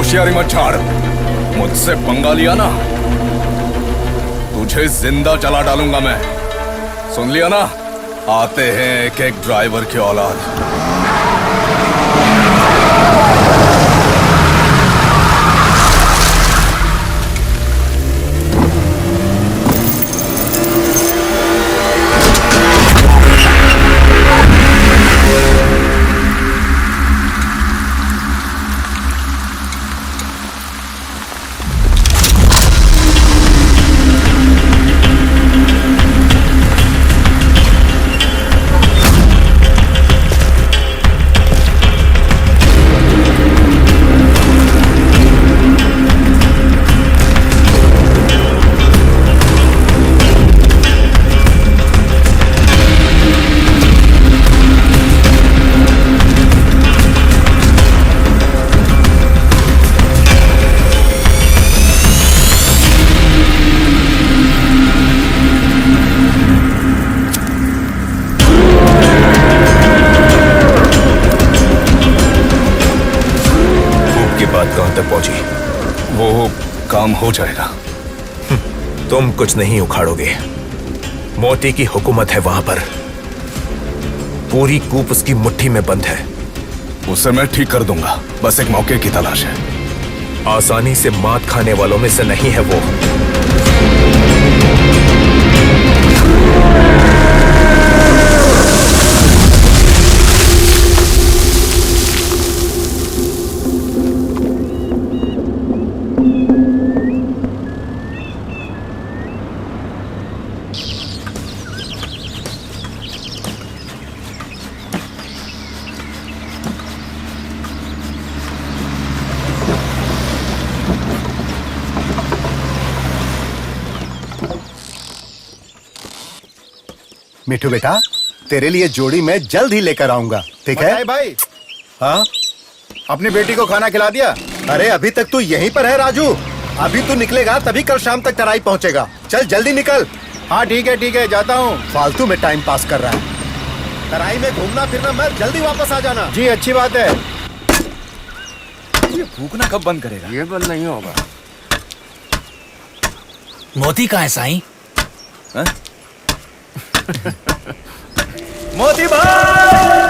होशियारी मत झाड़। मुझसे पंगा लिया ना, तुझे जिंदा जला डालूंगा मैं। सुन लिया ना, आते हैं एक एक ड्राइवर की औलाद। वो काम हो जाएगा। तुम कुछ नहीं उखाड़ोगे। मोती की हुकूमत है वहां पर। पूरी कूप उसकी मुट्ठी में बंद है। उसे मैं ठीक कर दूंगा, बस एक मौके की तलाश है। आसानी से मात खाने वालों में से नहीं है वो। मिठू बेटा, तेरे लिए जोड़ी मैं जल्द ही लेकर आऊंगा, ठीक है? भाई, हाँ, अपनी बेटी को खाना खिला दिया? अरे अभी तक तू यहीं पर है राजू। अभी तू निकलेगा तभी कल शाम तक तराई पहुंचेगा। चल जल्दी निकल। हाँ ठीक है, जाता हूँ। फालतू में टाइम पास कर रहा है। तराई में घूमना फिरना मत, जल्दी वापस आ जाना। जी अच्छी बात है। ये फूकना कब बंद करेगा? ये बंद नहीं होगा। मोती कहाँ है साईं? मोती भाई!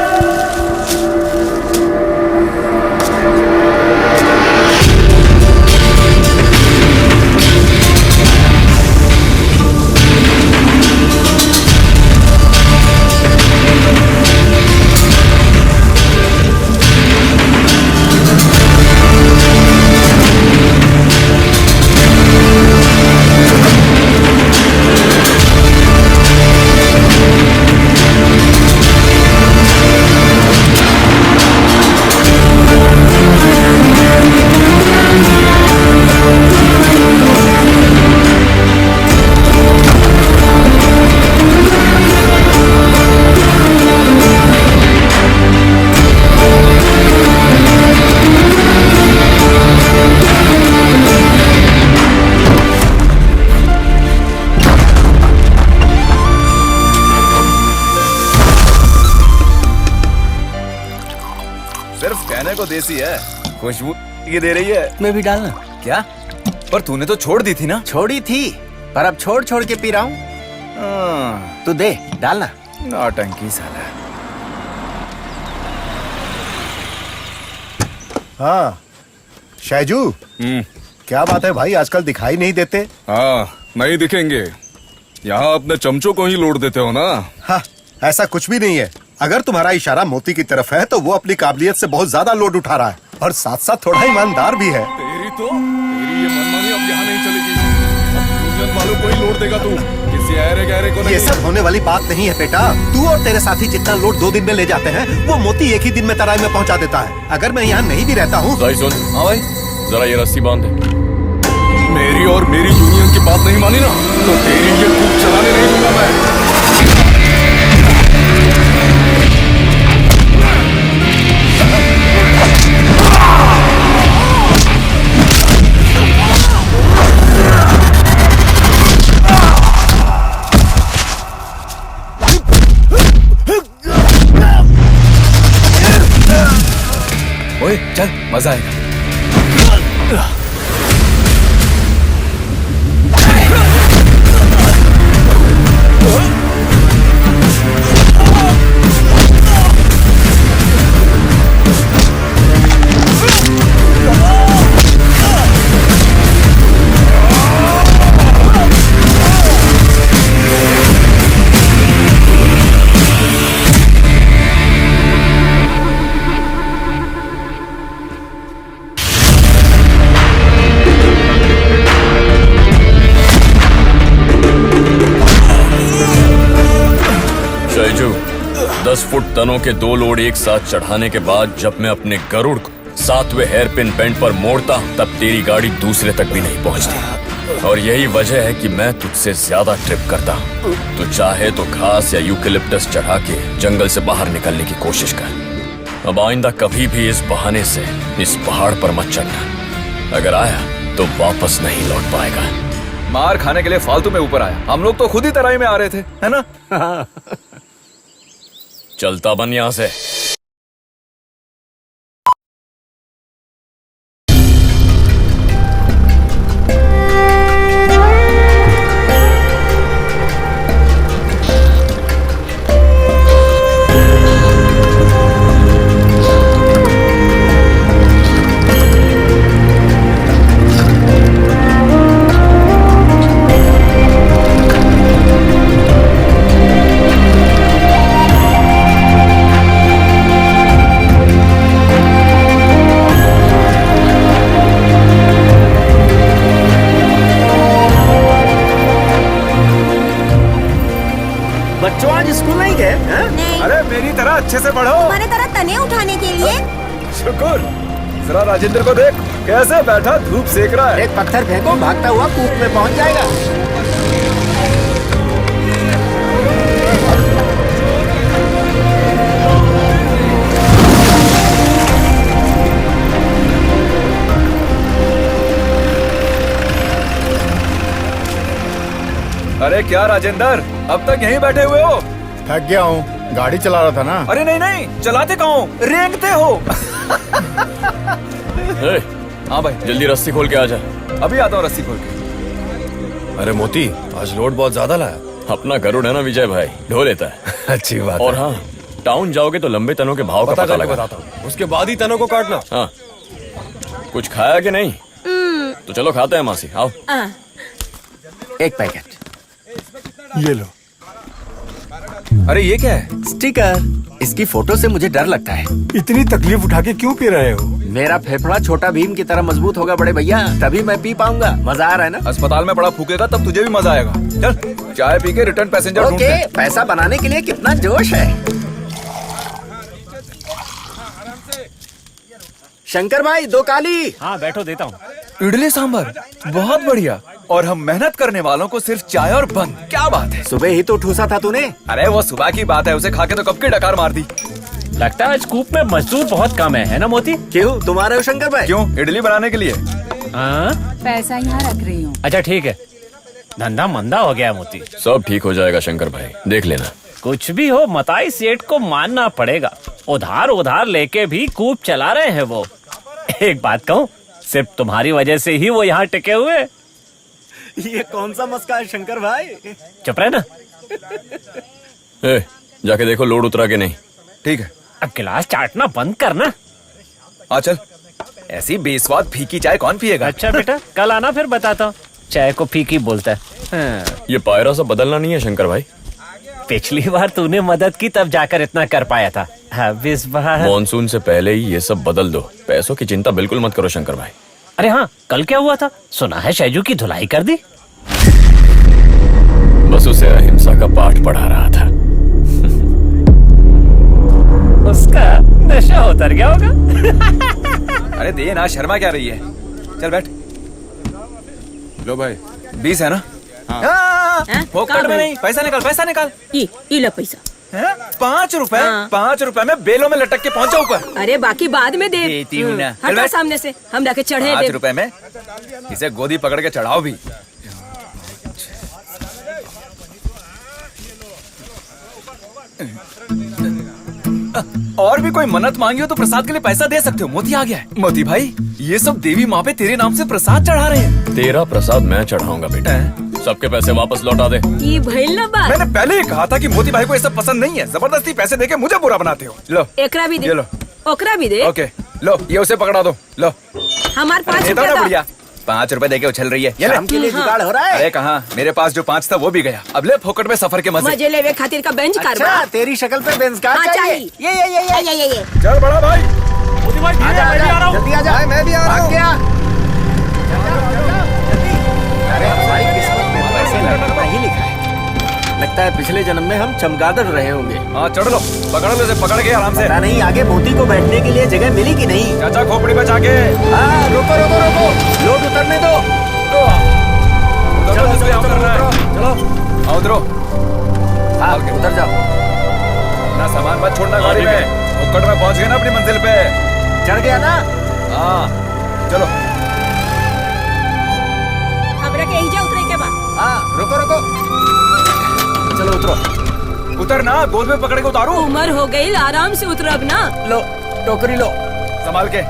सिर्फ कहने को देसी है, खुशबू ये दे रही है। मैं भी डालना क्या? पर तूने तो छोड़ दी थी ना। छोड़ी थी, पर अब छोड़ छोड़ के पी रहा हूँ। तू दे, डालना। नौटंकी साला। हाँ शैजू, क्या बात है भाई, आजकल दिखाई नहीं देते? हाँ नहीं दिखेंगे, यहाँ अपने चमचों को ही लोड देते हो ना। हाँ, ऐसा कुछ भी नहीं है। अगर तुम्हारा इशारा मोती की तरफ है तो वो अपनी काबिलियत से बहुत ज्यादा लोड उठा रहा है और साथ साथ थोड़ा ईमानदार भी है। तेरी ये मनमानी अब यहाँ नहीं चलेगी। अब यूनियन वालों को ही लोड देगा तू, किसी ऐरे गहरे को नहीं। ये सब होने वाली बात नहीं है बेटा। तू और तेरे साथी जितना लोड 2 दिन में ले जाते हैं, वो मोती एक ही दिन में तराई में पहुंचा देता है। अगर मैं यहाँ नहीं भी रहता हूँ। सुन, हाँ भाई, जरा ये रस्सी बांध दे। मेरी और मेरी यूनियन की बात नहीं मानी ना, तो तेरी ये कूप चलाने नहीं दूंगा मैं। ओए चल, मजा आएगा। शैजू, 10 फुट तनों के 2 लोड एक साथ चढ़ाने के बाद जब मैं अपने गरुड़ को 7वें हेयरपिन बेंड पर मोड़ता तब तेरी गाड़ी दूसरे तक भी नहीं पहुंचती। और यही वजह है कि मैं तुझसे ज्यादा ट्रिप करता हूँ। तू चाहे तो घास या यूकेलिप्टस चढ़ा के जंगल से बाहर निकलने की कोशिश कर। अब आइंदा कभी भी इस बहाने से इस पहाड़ पर मत चढ़ना। अगर आया तो वापस नहीं लौट पाएगा। मार खाने के लिए फालतू में ऊपर आया। हम लोग तो खुद ही तराई में आ रहे थे, है ना? चलता बन यहां से। बच्चों आज स्कूल नहीं गए हैं? नहीं, अरे मेरी तरह अच्छे से पढ़ो। तुम्हारे तरह तने उठाने के लिए। शुक्र। जरा राजेंद्र को देख कैसे बैठा धूप सेक रहा है। एक पत्थर फेंको, भागता हुआ कूप में पहुंच जाएगा। अरे क्या राजेंद्र, अब तक यहीं बैठे हुए हो? थक गया हूँ, गाड़ी चला रहा था ना। अरे नहीं नहीं, चलाते कहाँ हो? रेंगते हो। ए, हाँ भाई, जल्दी रस्सी खोल के आ जा। अभी आता हूँ रस्सी खोल के। अरे मोती, आज लोड बहुत ज्यादा लाया। अपना गरुड़ है ना विजय भाई, ढो लेता है। अच्छी बात और है। हाँ, टाउन जाओगे तो लंबे तनों के भाव का पता लगा। बताता हूँ, उसके बाद ही तनों को काटना। हाँ, कुछ खाया कि नहीं? तो चलो खाते हैं मासी, आओ। एक पैकेट। ये लो। अरे ये क्या है? स्टिकर। इसकी फोटो से मुझे डर लगता है। इतनी तकलीफ उठा के क्यों पी रहे हो? मेरा फेफड़ा छोटा भीम की तरह मजबूत होगा बड़े भैया, तभी मैं पी पाऊंगा। मजा आ रहा है ना? अस्पताल में पड़ा फूकेगा तब तुझे भी मजा आएगा। चल चाय पी के रिटर्न पैसेंजर ढूंढते ओके, हैं। पैसा बनाने के लिए कितना जोश है। शंकर भाई, 2 काली। हाँ बैठो, देता हूँ। इडली सांभर बहुत बढ़िया। और हम मेहनत करने वालों को सिर्फ चाय और बन। क्या बात है। सुबह ही तो ठूसा था तूने। अरे वो सुबह की बात है, उसे खा के तो कब की डकार मार दी। लगता है स्कूप में मजदूर बहुत कम है ना मोती? क्यों, तुम आ रहे हो शंकर भाई? क्यों? इडली बनाने के लिए। हाँ, पैसा यहाँ रख रही हूँ। अच्छा ठीक है। धंधा मंदा हो गया मोती। सब ठीक हो जाएगा शंकर भाई, देख लेना। कुछ भी हो, मताई सेठ को मानना पड़ेगा। उधार लेके भी कूप चला रहे हैं वो। एक बात कहूँ, सिर्फ तुम्हारी वजह से ही वो यहाँ टिके हुए। ये कौन सा मस्का है शंकर भाई? चुप रहे ना। ए, जाके देखो लोड उतरा के नहीं। ठीक है, अब गिलास चाटना बंद करना। आ चल। ऐसी बेस्वाद फीकी चाय कौन पिएगा? अच्छा बेटा, कल आना फिर बताता हूँ। चाय को फीकी बोलता है। हाँ। ये पायरा सब बदलना नहीं है शंकर भाई। पिछली बार तूने मदद की तब जाकर इतना कर पाया था। अब इस बार मॉनसून से पहले ही ये सब बदल दो। पैसों की चिंता बिल्कुल मत करो शंकर भाई। अरे हाँ, कल क्या हुआ था? सुना है शैजू की धुलाई कर दी। बस उसे अहिंसा का पाठ पढ़ा रहा था। उसका नशा उतर गया होगा। अरे दे ना, शर्मा क्या रही है? चल बैठ। लो भाई। 20 है ना? फोकट में नहीं, पैसा निकाल, पैसा निकाल। ये लो पैसा। 5 रुपए? हाँ। 5 रुपए में बेलों में लटक के पहुंचा ऊपर। अरे बाकी बाद में दे। देती हूँ ना। चल हटा बैठ। सामने से, हम जाके चढ़े 5 दे। रुपए में इसे गोदी पकड़ के चढ़ाओ भी। और भी कोई मन्नत मांगी हो तो प्रसाद के लिए पैसा दे सकते हो। मोती आ गया है। मोती भाई, ये सब देवी माँ पे तेरे नाम से प्रसाद चढ़ा रहे हैं। तेरा प्रसाद मैं चढ़ाऊंगा बेटा। सबके पैसे वापस लौटा दे। ये भइल ना बात। मैंने पहले ही कहा था कि मोती भाई को ये सब पसंद नहीं है। जबरदस्ती पैसे देके मुझे बुरा बनाते हो। लो एकरा भी दे, ये लो। ओकरा भी दे। ओके लो, ये उसे पकड़ा दो। लो हमार 5 दे दो रुपया ना था। बढ़िया। 5 रुपए देके उछल रही है। ये ले। शाम के लिए जुगाड़ हो रहा है। अरे कहाँ, मेरे पास जो 5 था वो भी गया। अब ले फोकट में सफर के मजे। मजे लेवे खातिर का बेंच अच्छा, कारवा। तेरी शक्ल पे बेंच कार हाँ, चाहिए। चाहिए। ये चल बड़ा भाई। आजा, आजा, जल्दी आजा। मैं भी आ रहा हूँ। क्या? अरे हमारी किस्मत में पैसे लड़ना ही लिखा है। लगता है पिछले जन्म में हम चमगादड़ रहे होंगे। हाँ चढ़ लो, पकड़ लो, इसे पकड़ के आराम से। पता नहीं आगे मोती को बैठने के लिए जगह मिली कि नहीं। चाचा खोपड़ी पे जाके। हाँ, रुको रुको रुको, लोग उतरने दो। चलो जिसमें हम कर रहे हैं। चलो आओ उतरो। हाँ, उतर जाओ। ना सामान मत छोड़ना गाड़ी में। फोकट में पहुंच गए ना अपनी मंजिल पे। चढ़ गया ना? हाँ चलो। हमरा के एहिजा उतरे के बा। हाँ, रुको रुको। चलो उतरो। उतर ना, गोद में पकड़ के उतारू। उम्र हो गई, आराम से उतरब ना। लो, टोकरी लो। संभाल के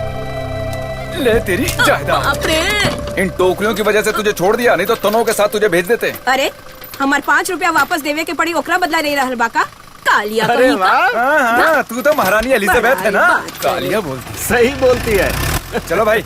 ले तेरी जायदाद। बाप रे। इन टोकरियों की वजह से तुझे छोड़ दिया, नहीं तो तनों के साथ तुझे भेज देते। अरे हमार 5 रुपया वापस देवे के पड़ी, ओकरा बदला नहीं रहल बा का? कालिया अरे कहीं का। वाह, हाँ, तू तो महारानी एलिजाबेथ है ना। बात करे। कालिया बोलती। सही बोलती है। चलो भाई।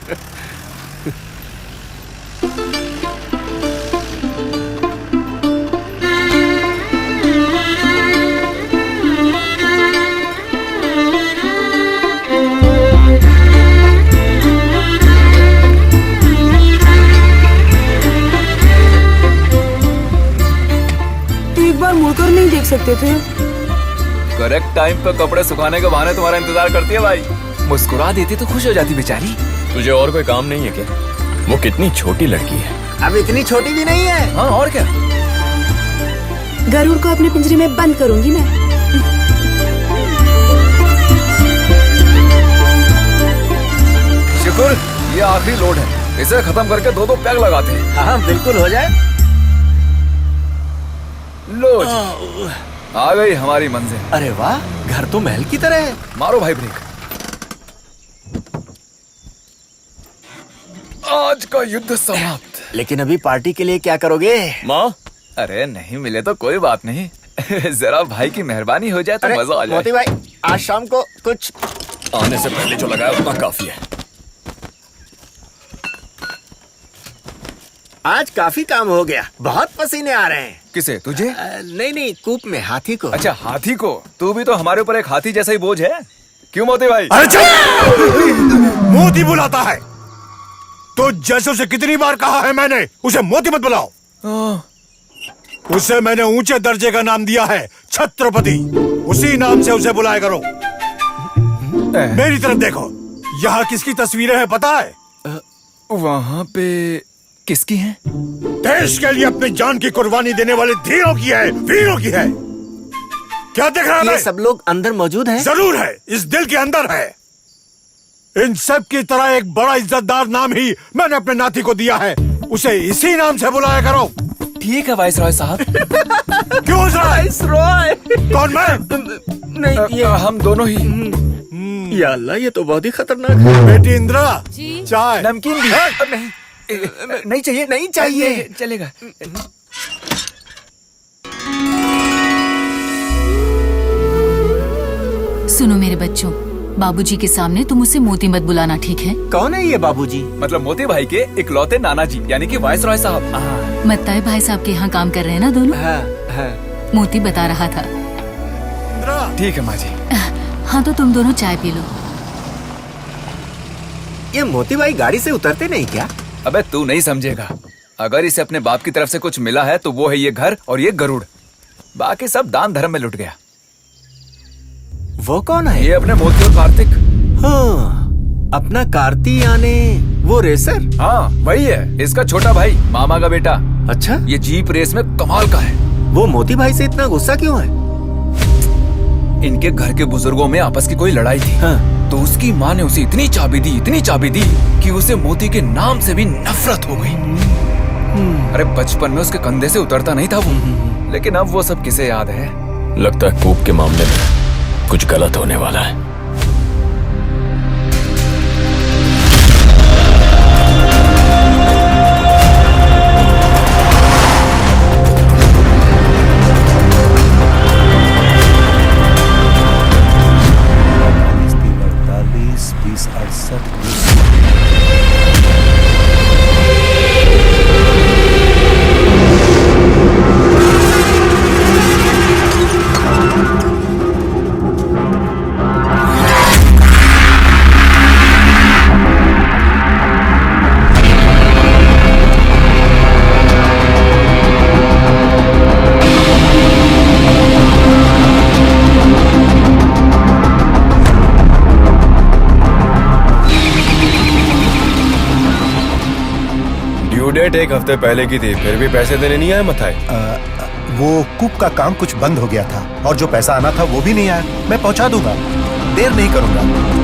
एक बार मुड़कर नहीं देख सकते थे? करेक्ट टाइम पे कपड़े सुखाने के बहाने तुम्हारा इंतजार करती है भाई। मुस्कुरा देती तो खुश हो जाती बेचारी। तुझे और कोई काम नहीं है क्या? वो कितनी छोटी लड़की है। अब इतनी छोटी भी नहीं है। हाँ और क्या। गरुड़ को अपने पिंजरे में बंद करूंगी मैं। शुक्र, ये आखिरी लोड है। इसे खत्म करके 2-2 पैग लगाते हैं। हाँ बिल्कुल हो जाए। लो जी, आ गई हमारी मंजिल। अरे वाह, घर तो महल की तरह है। मारो भाई ब्रेक। आज का युद्ध समाप्त। लेकिन अभी पार्टी के लिए क्या करोगे? माँ, अरे नहीं मिले तो कोई बात नहीं। जरा भाई की मेहरबानी हो जाए तो अरे मजा आ जाए। मोती भाई, आज शाम को कुछ आने से पहले जो लगाया उतना काफी है। आज काफी काम हो गया। बहुत पसीने आ रहे हैं। किसे, तुझे? नहीं, कूप में हाथी को। अच्छा हाथी को। तू भी तो हमारे ऊपर एक हाथी जैसा ही बोझ है। क्यों मोती भाई? अरे चुप! मोती बुलाता है तो जैसे उसे कितनी बार कहा है मैंने, उसे मोती मत बुलाओ। उसे मैंने ऊंचे दर्जे का नाम दिया है, छत्रपति। उसी नाम से उसे बुलाया करो। मेरी तरफ देखो, यहाँ किसकी तस्वीरें हैं पता है? वहाँ पे किसकी है? देश के लिए अपनी जान की कुर्बानी देने वाले धीरों की है, वीरों की है। क्या देख रहा ये है? सब लोग अंदर मौजूद हैं? जरूर है, इस दिल के अंदर है। इन सब की तरह एक बड़ा इज्जतदार नाम ही मैंने अपने नाती को दिया है। उसे इसी नाम से बुलाया करो। ठीक है वाइसरॉय साहब। क्यों वाइसरॉय? कौन मैं? नहीं, ये हम दोनों ही। या अल्लाह, ये तो बहुत ही खतरनाक है। बेटी इंदिरा, जी? चाय। नमकीन भी। नहीं नहीं चाहिए। नहीं चाहिए। चलेगा। सुनो मेरे बच्चों, बाबूजी के सामने तुम उसे मोती मत बुलाना, ठीक है? कौन है ये बाबूजी? मतलब मोती भाई के इकलौते नाना जी, यानी कि वाइसरॉय साहब। मत्ताई भाई साहब के यहाँ काम कर रहे हैं ना दोनों? हाँ। मोती बता रहा था। इंदिरा, ठीक है माँ जी। हाँ तो तुम दोनों चाय पी लो। ये मोती भाई गाड़ी से उतरते नहीं क्या? अबे तू नहीं समझेगा। अगर इसे अपने बाप की तरफ से कुछ मिला है तो वो है ये घर और ये गरुड़। बाकी सब दान धर्म में लुट गया। वो कौन है? ये अपने मोती और कार्तिक। हाँ, अपना कार्ती यानी वो रेसर। हाँ वही है, इसका छोटा भाई, मामा का बेटा। अच्छा, ये जीप रेस में कमाल का है। वो मोती भाई से इतना गुस्सा क्यों है? इनके घर के बुजुर्गों में आपस की कोई लड़ाई थी। हाँ। तो उसकी माँ ने उसे इतनी चाबी दी कि उसे मोती के नाम से भी नफरत हो गई। अरे बचपन में उसके कंधे से उतरता नहीं था वो। लेकिन अब वो सब किसे याद है? लगता है कूप के मामले में कुछ गलत होने वाला है। ड्यू डेट एक हफ्ते पहले की थी, फिर भी पैसे देने नहीं आए मथाई। वो कूप का काम कुछ बंद हो गया था और जो पैसा आना था वो भी नहीं आया। मैं पहुंचा दूंगा, देर नहीं करूंगा।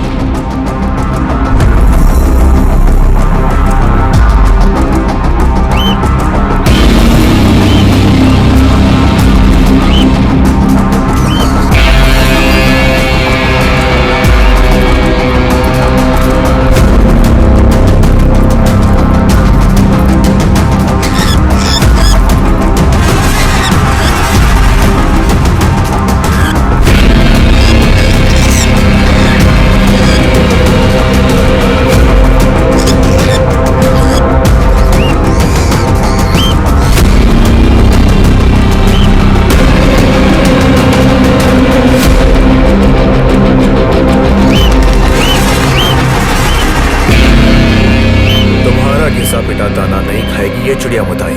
पिटा दाना नहीं खाएगी ये चिड़िया मुताई।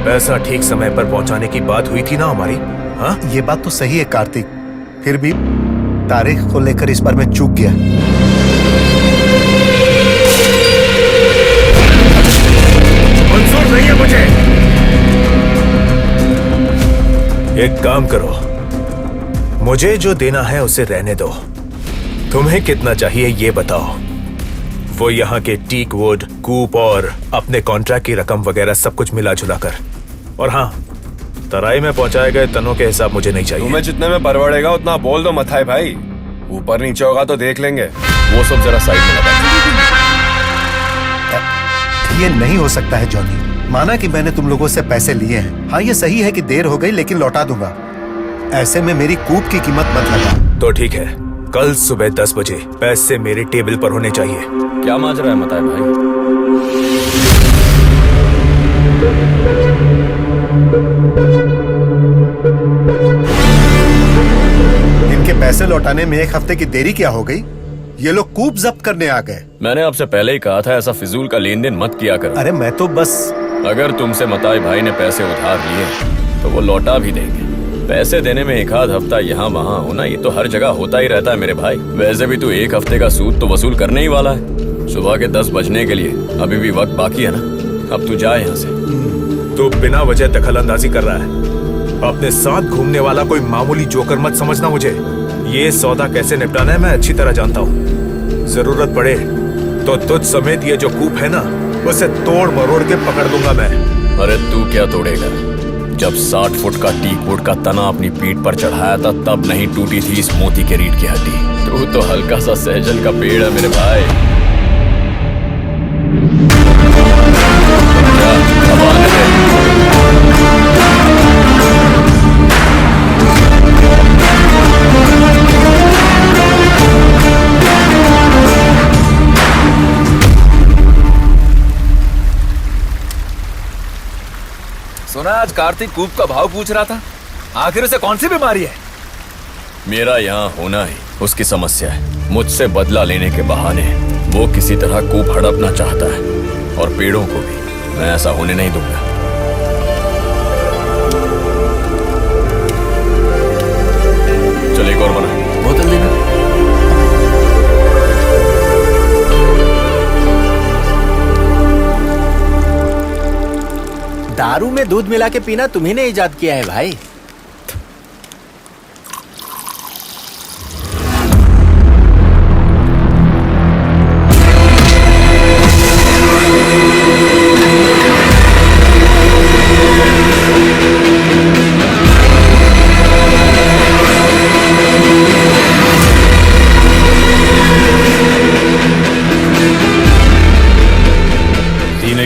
पैसा ठीक समय पर पहुंचाने की बात हुई थी ना हमारी। हाँ, ये बात तो सही है कार्तिक, फिर भी तारीख को लेकर इस बार मैं चूक गया। मंजूर नहीं है मुझे। एक काम करो, मुझे जो देना है उसे रहने दो। तुम्हें कितना चाहिए ये बताओ। वो यहाँ के टीक वुड, कूप और अपने कॉन्ट्रैक्ट की रकम वगैरह सब कुछ मिला जुला कर। और हाँ, तराई में पहुंचाए गए तनों के हिसाब मुझे नहीं चाहिए। तुम्हें जितने में परवड़ेगा उतना बोल दो मथाई भाई, ऊपर नीचे होगा तो देख लेंगे। वो सब जरा साइड में लगा। ये नहीं हो सकता है जॉनी। माना कि मैंने तुम लोगों से पैसे लिए हैं। हाँ, ये सही है कि देर हो गई, लेकिन लौटा दूंगा। ऐसे में मेरी कूप की कीमत मत लगा। तो ठीक है, कल सुबह 10 बजे पैसे मेरे टेबल पर होने चाहिए। क्या माजरा है मताई भाई? इनके पैसे लौटाने में एक हफ्ते की देरी क्या हो गई? ये लोग कूप जब्त करने आ गए। मैंने आपसे पहले ही कहा था ऐसा फिजूल का लेन देन मत किया करो। अरे मैं तो बस, अगर तुमसे मताई भाई ने पैसे उधार लिए तो वो लौटा भी देंगे। पैसे देने में एक आध हफ्ता यहाँ वहाँ होना ये तो हर जगह होता ही रहता है मेरे भाई। वैसे भी तू एक हफ्ते का सूद तो वसूल करने ही वाला है। सुबह के 10 बजने के लिए अभी भी वक्त बाकी है ना। अब तू जाए यहाँ से। तू बिना वजह दखल अंदाजी कर रहा है। अपने साथ घूमने वाला कोई मामूली जोकर मत समझना मुझे। ये सौदा कैसे निपटाना है मैं अच्छी तरह जानता हूँ। जरूरत पड़े तो तुझ समेत ये जो कूप है ना, उसे तोड़ मरोड़ के पकड़ दूंगा मैं। अरे तू क्या तोड़ेगा? जब 60 फुट का टीक वुड का तना अपनी पीठ पर चढ़ाया था तब नहीं टूटी थी इस मोती के रीढ़ की हड्डी। तू तो हल्का सा सहजल का पेड़ है मेरे भाई। जा, अब आने दे। सुना आज कार्तिक कूप का भाव पूछ रहा था। आखिर उसे कौन सी बीमारी है? मेरा यहाँ होना ही उसकी समस्या है। मुझसे बदला लेने के बहाने वो किसी तरह कूप हड़पना चाहता है और पेड़ों को भी मैं ऐसा होने नहीं दूंगा। चल एक और बना। बोतल देना। दारू में दूध मिला के पीना तुम्ही ने इजाद किया है भाई।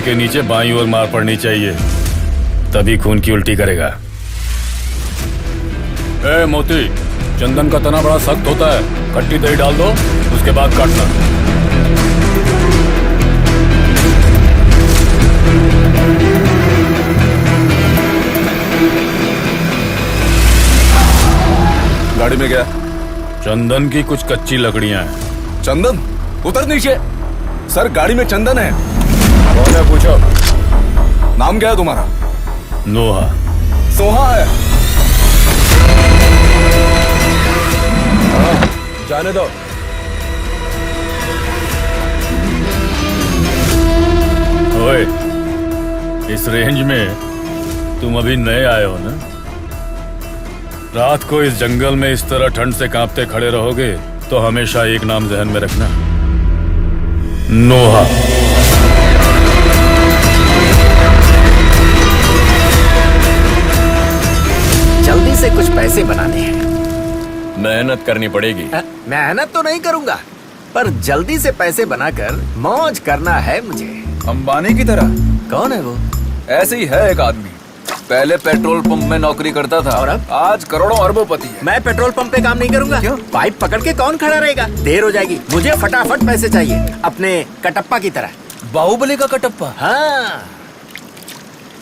के नीचे बाईं ओर मार पड़नी चाहिए, तभी खून की उल्टी करेगा। ए मोती, चंदन का तना बड़ा सख्त होता है, खट्टी दही डाल दो, उसके बाद काटना। गाड़ी में क्या? चंदन की कुछ कच्ची लकड़ियां हैं। चंदन? उतर नीचे। सर गाड़ी में चंदन है। कौन है पूछो। नाम क्या है तुम्हारा? नोहा। सोहा है। हाँ, जाने दो। ओए, इस रेंज में तुम अभी नए आए हो ना? रात को इस जंगल में इस तरह ठंड से कांपते खड़े रहोगे तो हमेशा एक नाम ज़हन में रखना, नोहा। जल्दी से कुछ पैसे बनाने हैं। मेहनत करनी पड़ेगी। मेहनत तो नहीं करूंगा, पर जल्दी से पैसे बनाकर मौज करना है मुझे। अंबानी की तरह। कौन है वो? ऐसे ही है एक आदमी, पहले पेट्रोल पंप में नौकरी करता था और अब? आज करोड़ों अरबों पति है। मैं पेट्रोल पंप पे काम नहीं करूंगा। क्यों? पाइप पकड़ के कौन खड़ा रहेगा? देर हो जाएगी। मुझे फटाफट पैसे चाहिए, अपने कटप्पा की तरह। बाहुबली का कटप्पा। हाँ।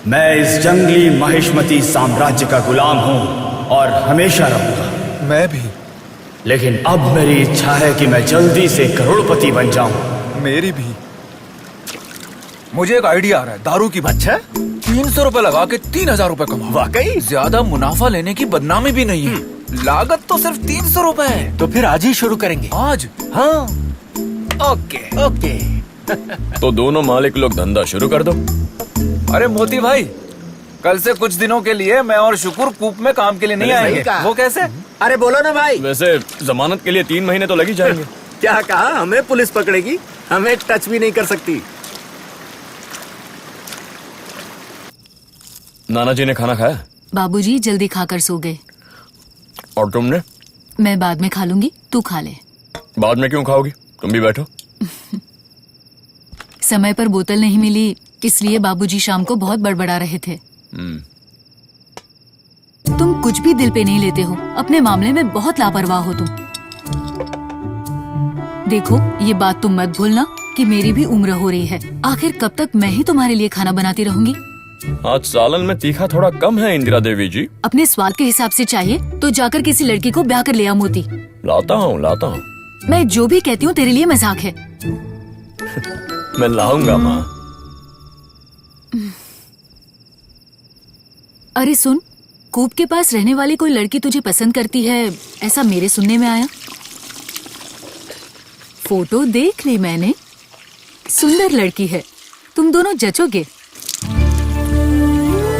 मैं इस जंगली महिष्मती साम्राज्य का गुलाम हूँ और हमेशा रहूंगा। मैं भी। लेकिन अब मेरी इच्छा है कि मैं जल्दी से करोड़पति बन जाऊं। मेरी भी। मुझे एक आइडिया आ रहा है, दारू की। अच्छा? 300 रुपए लगा के 3000 रुपए कमाओ। वाकई? ज्यादा मुनाफा लेने की बदनामी भी नहीं है। लागत तो सिर्फ 300 रुपए है। तो फिर आज ही शुरू करेंगे। आज? हाँ। Okay okay. तो दोनों मालिक लोग धंधा शुरू कर दो। अरे मोती भाई, कल से कुछ दिनों के लिए मैं और शुक्र कूप में काम के लिए नहीं आएंगे। वो कैसे? अरे बोलो ना भाई। वैसे जमानत के लिए 3 महीने तो लग ही जाएंगे। क्या कहा? हमें पुलिस पकड़ेगी, हमें टच भी नहीं कर सकती। नाना जी ने खाना खाया? बाबूजी जल्दी खाकर सो गए। और तुमने? मैं बाद में खा लूंगी, तू खा ले। बाद में क्यों खाओगी? तुम भी बैठो। समय पर बोतल नहीं मिली, इसलिए बाबूजी शाम को बहुत बड़बड़ा रहे थे। तुम कुछ भी दिल पे नहीं लेते हो, अपने मामले में बहुत लापरवाह हो तुम। देखो, ये बात तुम मत भूलना कि मेरी भी उम्र हो रही है। आखिर कब तक मैं ही तुम्हारे लिए खाना बनाती रहूंगी? आज सालन में तीखा थोड़ा कम है इंदिरा देवी जी। अपने स्वाद के हिसाब से चाहिए तो जाकर किसी लड़की को ब्याह कर ले आ मोती। लाता हूँ। मैं जो भी कहती हूँ तेरे लिए मजाक है। मैं लाऊंगा माँ। अरे सुन, कूप के पास रहने वाली कोई लड़की तुझे पसंद करती है, ऐसा मेरे सुनने में आया। फोटो देख ली मैंने, सुंदर लड़की है, तुम दोनों जचोगे।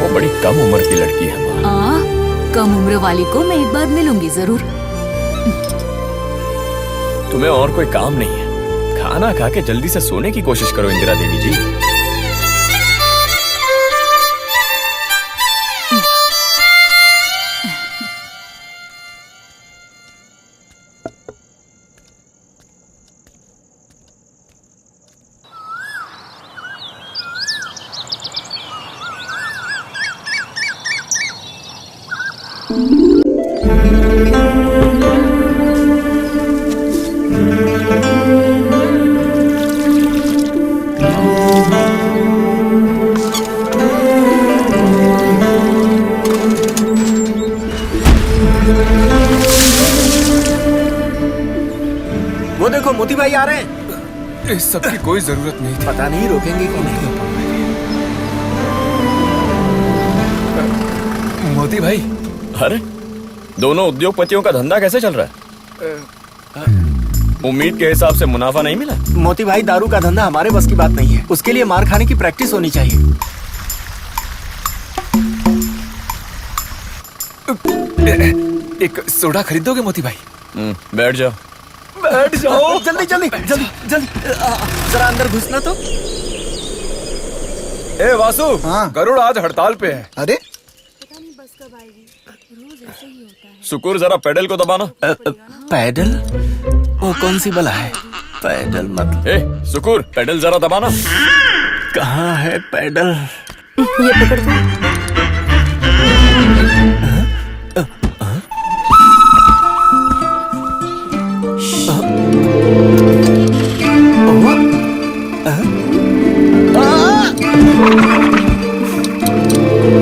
वो बड़ी कम उम्र की लड़की है माँ। कम उम्र वाली को मैं एक बार मिलूंगी जरूर। तुम्हें और कोई काम नहीं है, खाना खा के जल्दी से सोने की कोशिश करो इंदिरा देवी जी। वो देखो मोती भाई आ रहे हैं। इस सब की कोई जरूरत नहीं थी। पता नहीं रोकेंगे कि नहीं। मोती भाई। अरे दोनों उद्योगपतियों का धंधा कैसे चल रहा है? उम्मीद के हिसाब से मुनाफा नहीं मिला? मोती भाई, दारू का धंधा हमारे बस की बात नहीं है, उसके लिए मार खाने की प्रैक्टिस होनी चाहिए। एक सोडा खरीदोगे मोती भाई? बैठ जाओ। बैठ जाओ। जल्दी जल्दी जल्दी जल्दी, जरा अंदर घुसना तो। ए वासु, गरुड़ आज हड़ताल पे है। अरे सुकुर जरा पेडल को दबाना। पैडल? वो कौन सी बला है? पैडल मत। ए सुकुर, पेडल जरा दबाना। कहाँ है पैडल? ये पकड़ दो।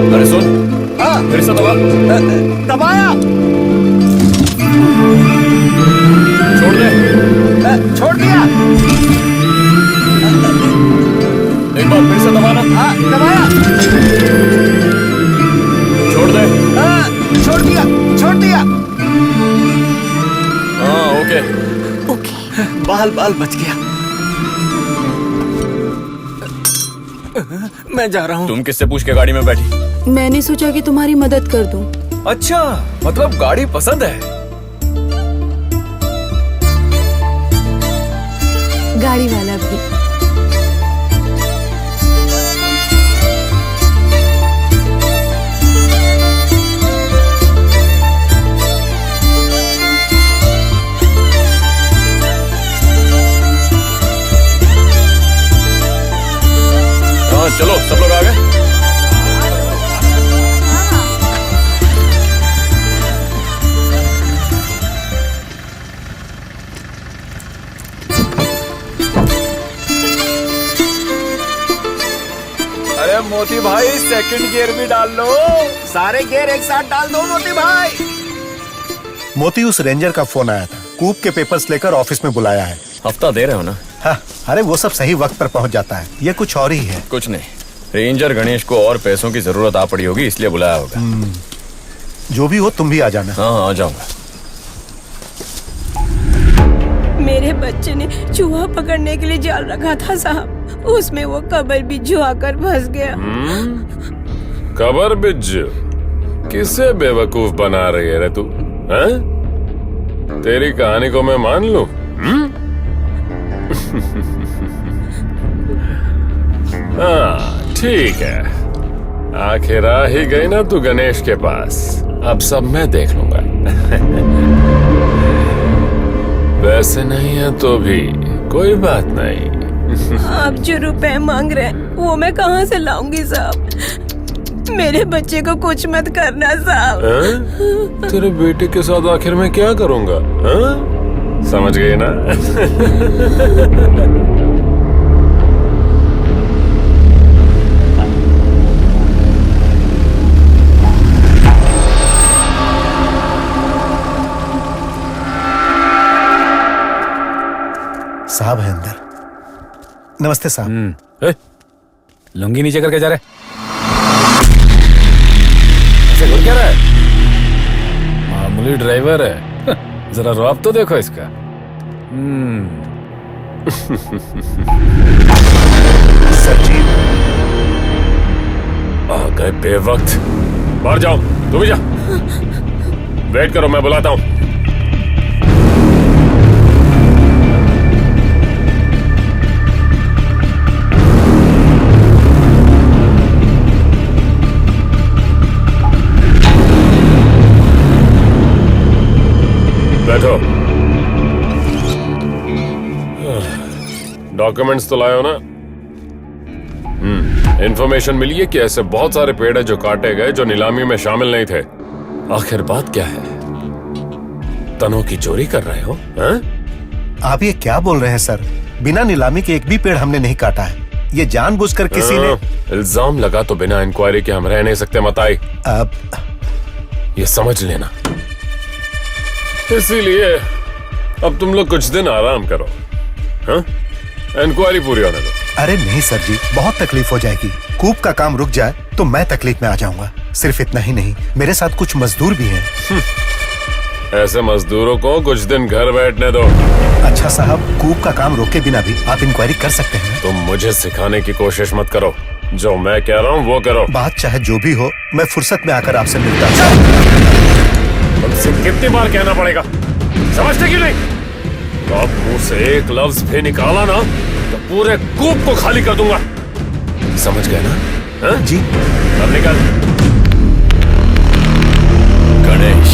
अरे सुन, फिर से दबा। दबाया। छोड़ दे। छोड़ दिया। एक बार फिर से दबाना। दबाया। छोड़ दे। छोड़ दिया। छोड़ दिया। हाँ ओके। बाल बच गया। मैं जा रहा हूँ। तुम किससे पूछ के गाड़ी में बैठी? मैंने सोचा कि तुम्हारी मदद कर दूं। अच्छा, मतलब गाड़ी पसंद है। गाड़ी वाला भी। हाँ चलो, सब लोग आ गए। अरे मोती भाई, सेकंड गियर भी डाल लो। सारे गियर एक साथ डाल दो मोती भाई। मोती, उस रेंजर का फोन आया था। कूप के पेपर्स लेकर ऑफिस में बुलाया है। हफ्ता दे रहे हो ना? हाँ, अरे वो सब सही वक्त पर पहुंच जाता है। ये कुछ और ही है। कुछ नहीं, रेंजर गणेश को और पैसों की जरूरत आ पड़ी होगी, इसलिए बुलाया होगा। जो भी हो, तुम भी आ जाना। हाँ आ जाऊंगा। मेरे बच्चे ने चूहा पकड़ने के लिए जाल रखा था साहब, उसमें वो कबर बिज्जू आकर फंस गया। कबर बिज्जू? किसे बेवकूफ बना रही है रे तू? हैं? तेरी कहानी को मैं मान लूं? हाँ ठीक है, आखिर आ ही गई ना तू गणेश के पास। अब सब मैं देख लूंगा। वैसे नहीं है तो भी कोई बात नहीं। आप जो रुपए मांग रहे हैं वो मैं कहाँ से लाऊंगी साहब? मेरे बच्चे को कुछ मत करना साहब। तेरे बेटे के साथ आखिर मैं क्या करूंगा? समझ गई ना? साहब है अंदर। नमस्ते साहब। लुंगी नीचे करके जा रहे, ऐसे घुर क्या रहा है? मामूली ड्राइवर है, जरा रौब तो देखो इसका। सर जी, आ गए बेवक्त। बाहर जाओ, तू भी जा। वेट करो, मैं बुलाता हूँ। बैठो। डॉक्यूमेंट्स तो लाए हो ना? इंफॉर्मेशन मिली है कि ऐसे बहुत सारे पेड़ है जो काटे गए, जो नीलामी में शामिल नहीं थे। आखिर बात क्या है? तनों की चोरी कर रहे हो? आप ये क्या बोल रहे हैं सर? बिना नीलामी के एक भी पेड़ हमने नहीं काटा है। ये जानबूझकर किसी ने इल्जाम लगा तो बिना इंक्वायरी के हम रह नहीं सकते मताई। अब ये समझ लेना। इसीलिए अब तुम लोग कुछ दिन आराम करो। हाँ? इंक्वायरी पूरी होने दो। अरे नहीं सर जी, बहुत तकलीफ हो जाएगी। कूप का काम रुक जाए तो मैं तकलीफ में आ जाऊंगा। सिर्फ इतना ही नहीं, मेरे साथ कुछ मजदूर भी हैं। ऐसे मजदूरों को कुछ दिन घर बैठने दो। अच्छा साहब, कूप का काम रोके बिना भी आप इंक्वायरी कर सकते हैं। तुम मुझे सिखाने की कोशिश मत करो, जो मैं कह रहा हूँ वो करो। बात चाहे जो भी हो, मैं फुर्सत में आकर आपसे मिलता हूँ। तुमसे कितनी बार कहना पड़ेगा, समझते क्यों नहीं? तो अब मुंह से एक लफ्ज भी निकाला ना तो पूरे कूप को खाली कर दूंगा। समझ गए ना? हा? जी। अब निकल। गणेश,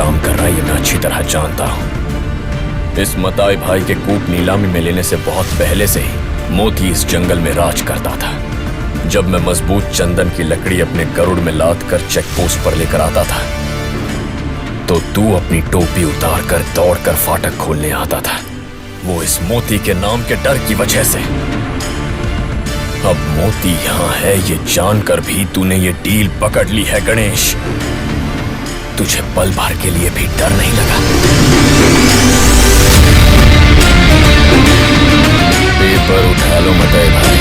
काम कर रहा है ये मैं अच्छी तरह जानता हूँ। इस मताई भाई के कूप नीलामी में लेने से बहुत पहले से ही मोती इस जंगल में राज करता था। जब मैं मजबूत चंदन की लकड़ी अपने गरुड़ में लाद कर चेक पोस्ट पर लेकर आता था तो तू अपनी टोपी उतार कर दौड़ कर फाटक खोलने आता था, वो इस मोती के नाम के डर की वजह से। अब मोती यहाँ है ये जानकर भी तूने ये डील पकड़ ली है गणेश। तुझे पल भर के लिए भी डर नहीं लगा? पेपर उठा लो मताई भाई।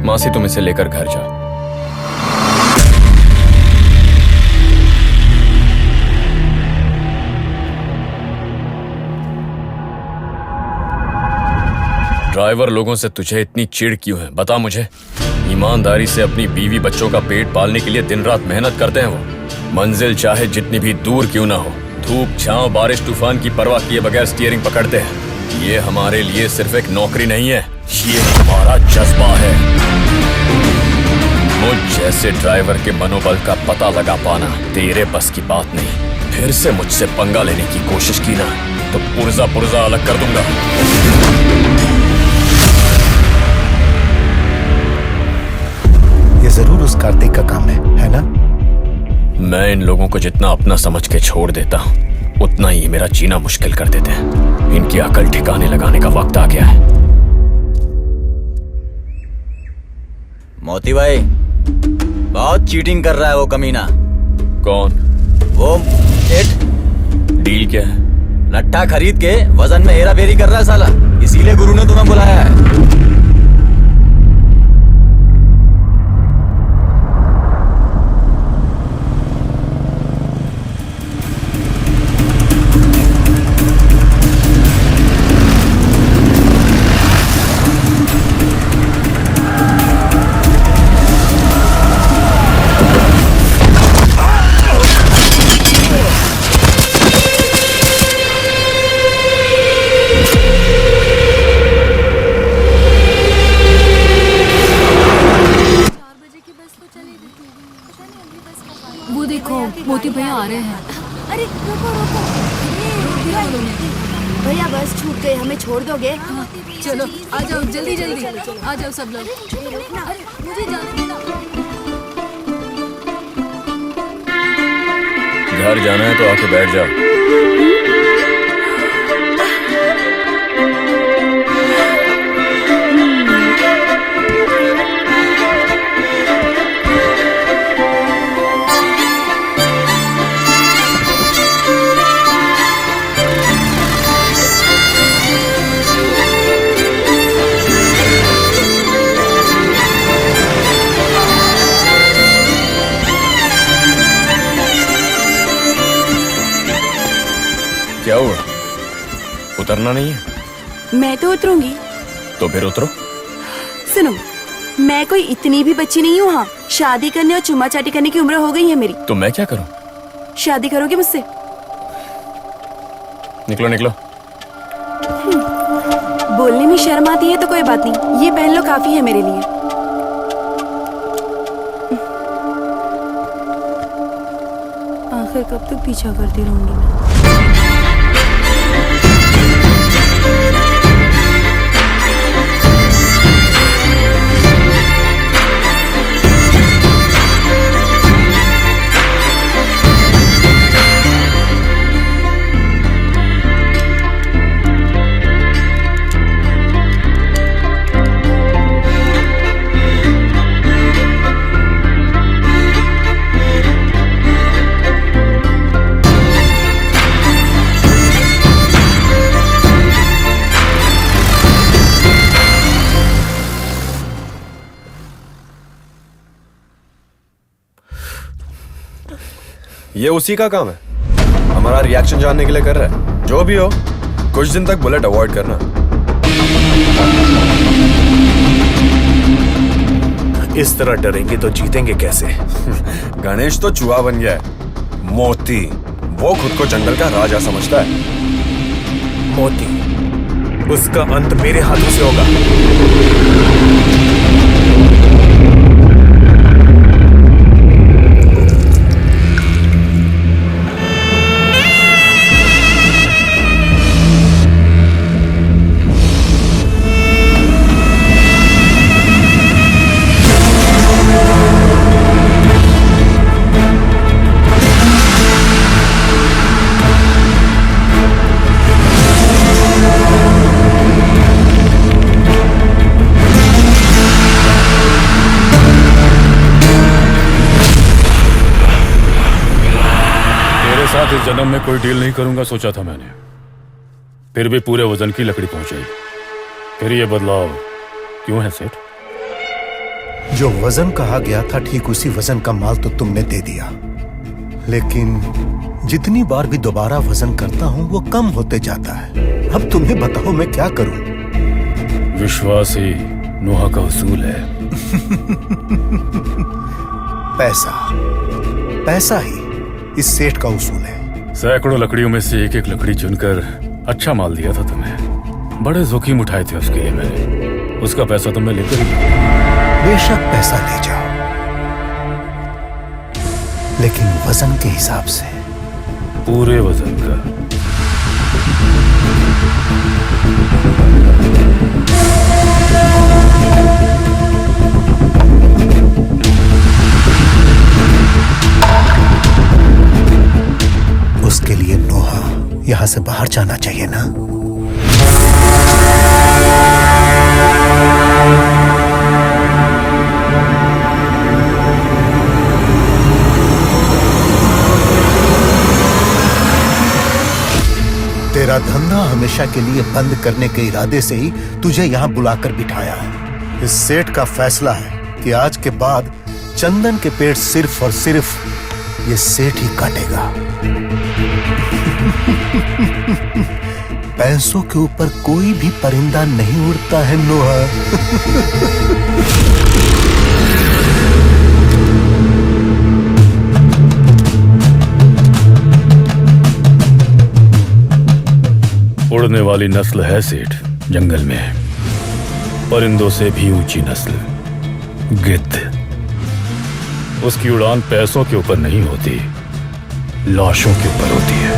मासी तुम इसे लेकर घर जाओ। ड्राइवर लोगों से तुझे इतनी चिढ़ क्यों है बता मुझे। ईमानदारी से अपनी बीवी बच्चों का पेट पालने के लिए दिन रात मेहनत करते हैं वो। मंजिल चाहे जितनी भी दूर क्यों ना हो, धूप छांव बारिश तूफान की परवाह किए बगैर स्टीयरिंग पकड़ते हैं। ये हमारे लिए सिर्फ एक नौकरी नहीं है, ये हमारा जज्बा है। मुझ जैसे ड्राइवर के मनोबल का पता लगा पाना तेरे बस की बात नहीं। फिर से मुझसे पंगा लेने की कोशिश की ना तो पुर्जा पुर्जा अलग कर दूंगा। ये जरूर उस कार्तिक का काम है ना? मैं इन लोगों को जितना अपना समझ के छोड़ देता हूँ उतना ही मेरा जीना मुश्किल कर देते हैं। इनकी अकल ठिकाने लगाने का वक्त आ गया है। मोती भाई बहुत चीटिंग कर रहा है वो कमीना। कौन? वो एट डील क्या है? लट्ठा खरीद के वजन में हेरा फेरी कर रहा है साला, इसीलिए गुरु ने तुम्हें बुलाया है। वो देखो मोती भैया आ रहे हैं। अरे रुको रुको, भैया बस छूट गए, हमें छोड़ दोगे? चलो आ जाओ जल्दी जल्दी आ जाओ सब लोग। अरे मुझे जाने दो। घर जाना है तो आके बैठ जाओ। क्या हुआ? उतरना नहीं है? मैं तो उतरूंगी। तो फिर उतरो। सुनो, मैं कोई इतनी भी बच्ची नहीं हूँ। हाँ, शादी करने और चुम्मा चाटी करने की उम्र हो गई है मेरी। तो मैं क्या करूं? शादी करोगे मुझसे? निकलो निकलो। बोलने में शर्म आती है तो कोई बात नहीं, ये पहन लो काफी है मेरे लिए। आखिर कब तक पीछा करती रहूंगी मैं? ये उसी का काम है, हमारा रिएक्शन जानने के लिए कर रहा है। जो भी हो, कुछ दिन तक बुलेट अवॉइड करना। इस तरह डरेंगे तो जीतेंगे कैसे? गणेश तो चूहा बन गया है, मोती, वो खुद को जंगल का राजा समझता है। मोती, उसका अंत मेरे हाथों से होगा। इस जन्म में कोई डील नहीं करूंगा सोचा था मैंने, फिर भी पूरे वजन की लकड़ी पहुंचाई। फिर ये बदलाव क्यों है सेठ? जो वजन कहा गया था ठीक उसी वजन का माल तो तुमने दे दिया, लेकिन जितनी बार भी दोबारा वजन करता हूं वो कम होते जाता है। अब तुम्हें बताओ मैं क्या करूं? विश्वास ही नोहा का उसूल है। पैसा, पैसा ही इस सेठ का उसूल है। सैकड़ों लकड़ियों में से एक एक लकड़ी चुनकर अच्छा माल दिया था तुम्हें। बड़े जोखिम उठाए थे उसके लिए मैंने। उसका पैसा तो मैं लेकर ही बेशक पैसा ले जाओ, लेकिन वजन के हिसाब से। पूरे वजन का। उसके लिए नोहा यहां से बाहर जाना चाहिए ना? तेरा धंधा हमेशा के लिए बंद करने के इरादे से ही तुझे यहां बुलाकर बिठाया है। इस सेठ का फैसला है कि आज के बाद चंदन के पेड़ सिर्फ और सिर्फ ये सेठ ही काटेगा। पैसों के ऊपर कोई भी परिंदा नहीं उड़ता है नोहा। उड़ने वाली नस्ल है सेठ जंगल में, परिंदों से भी ऊंची नस्ल गिद्ध। उसकी उड़ान पैसों के ऊपर नहीं होती, लाशों के ऊपर होती है।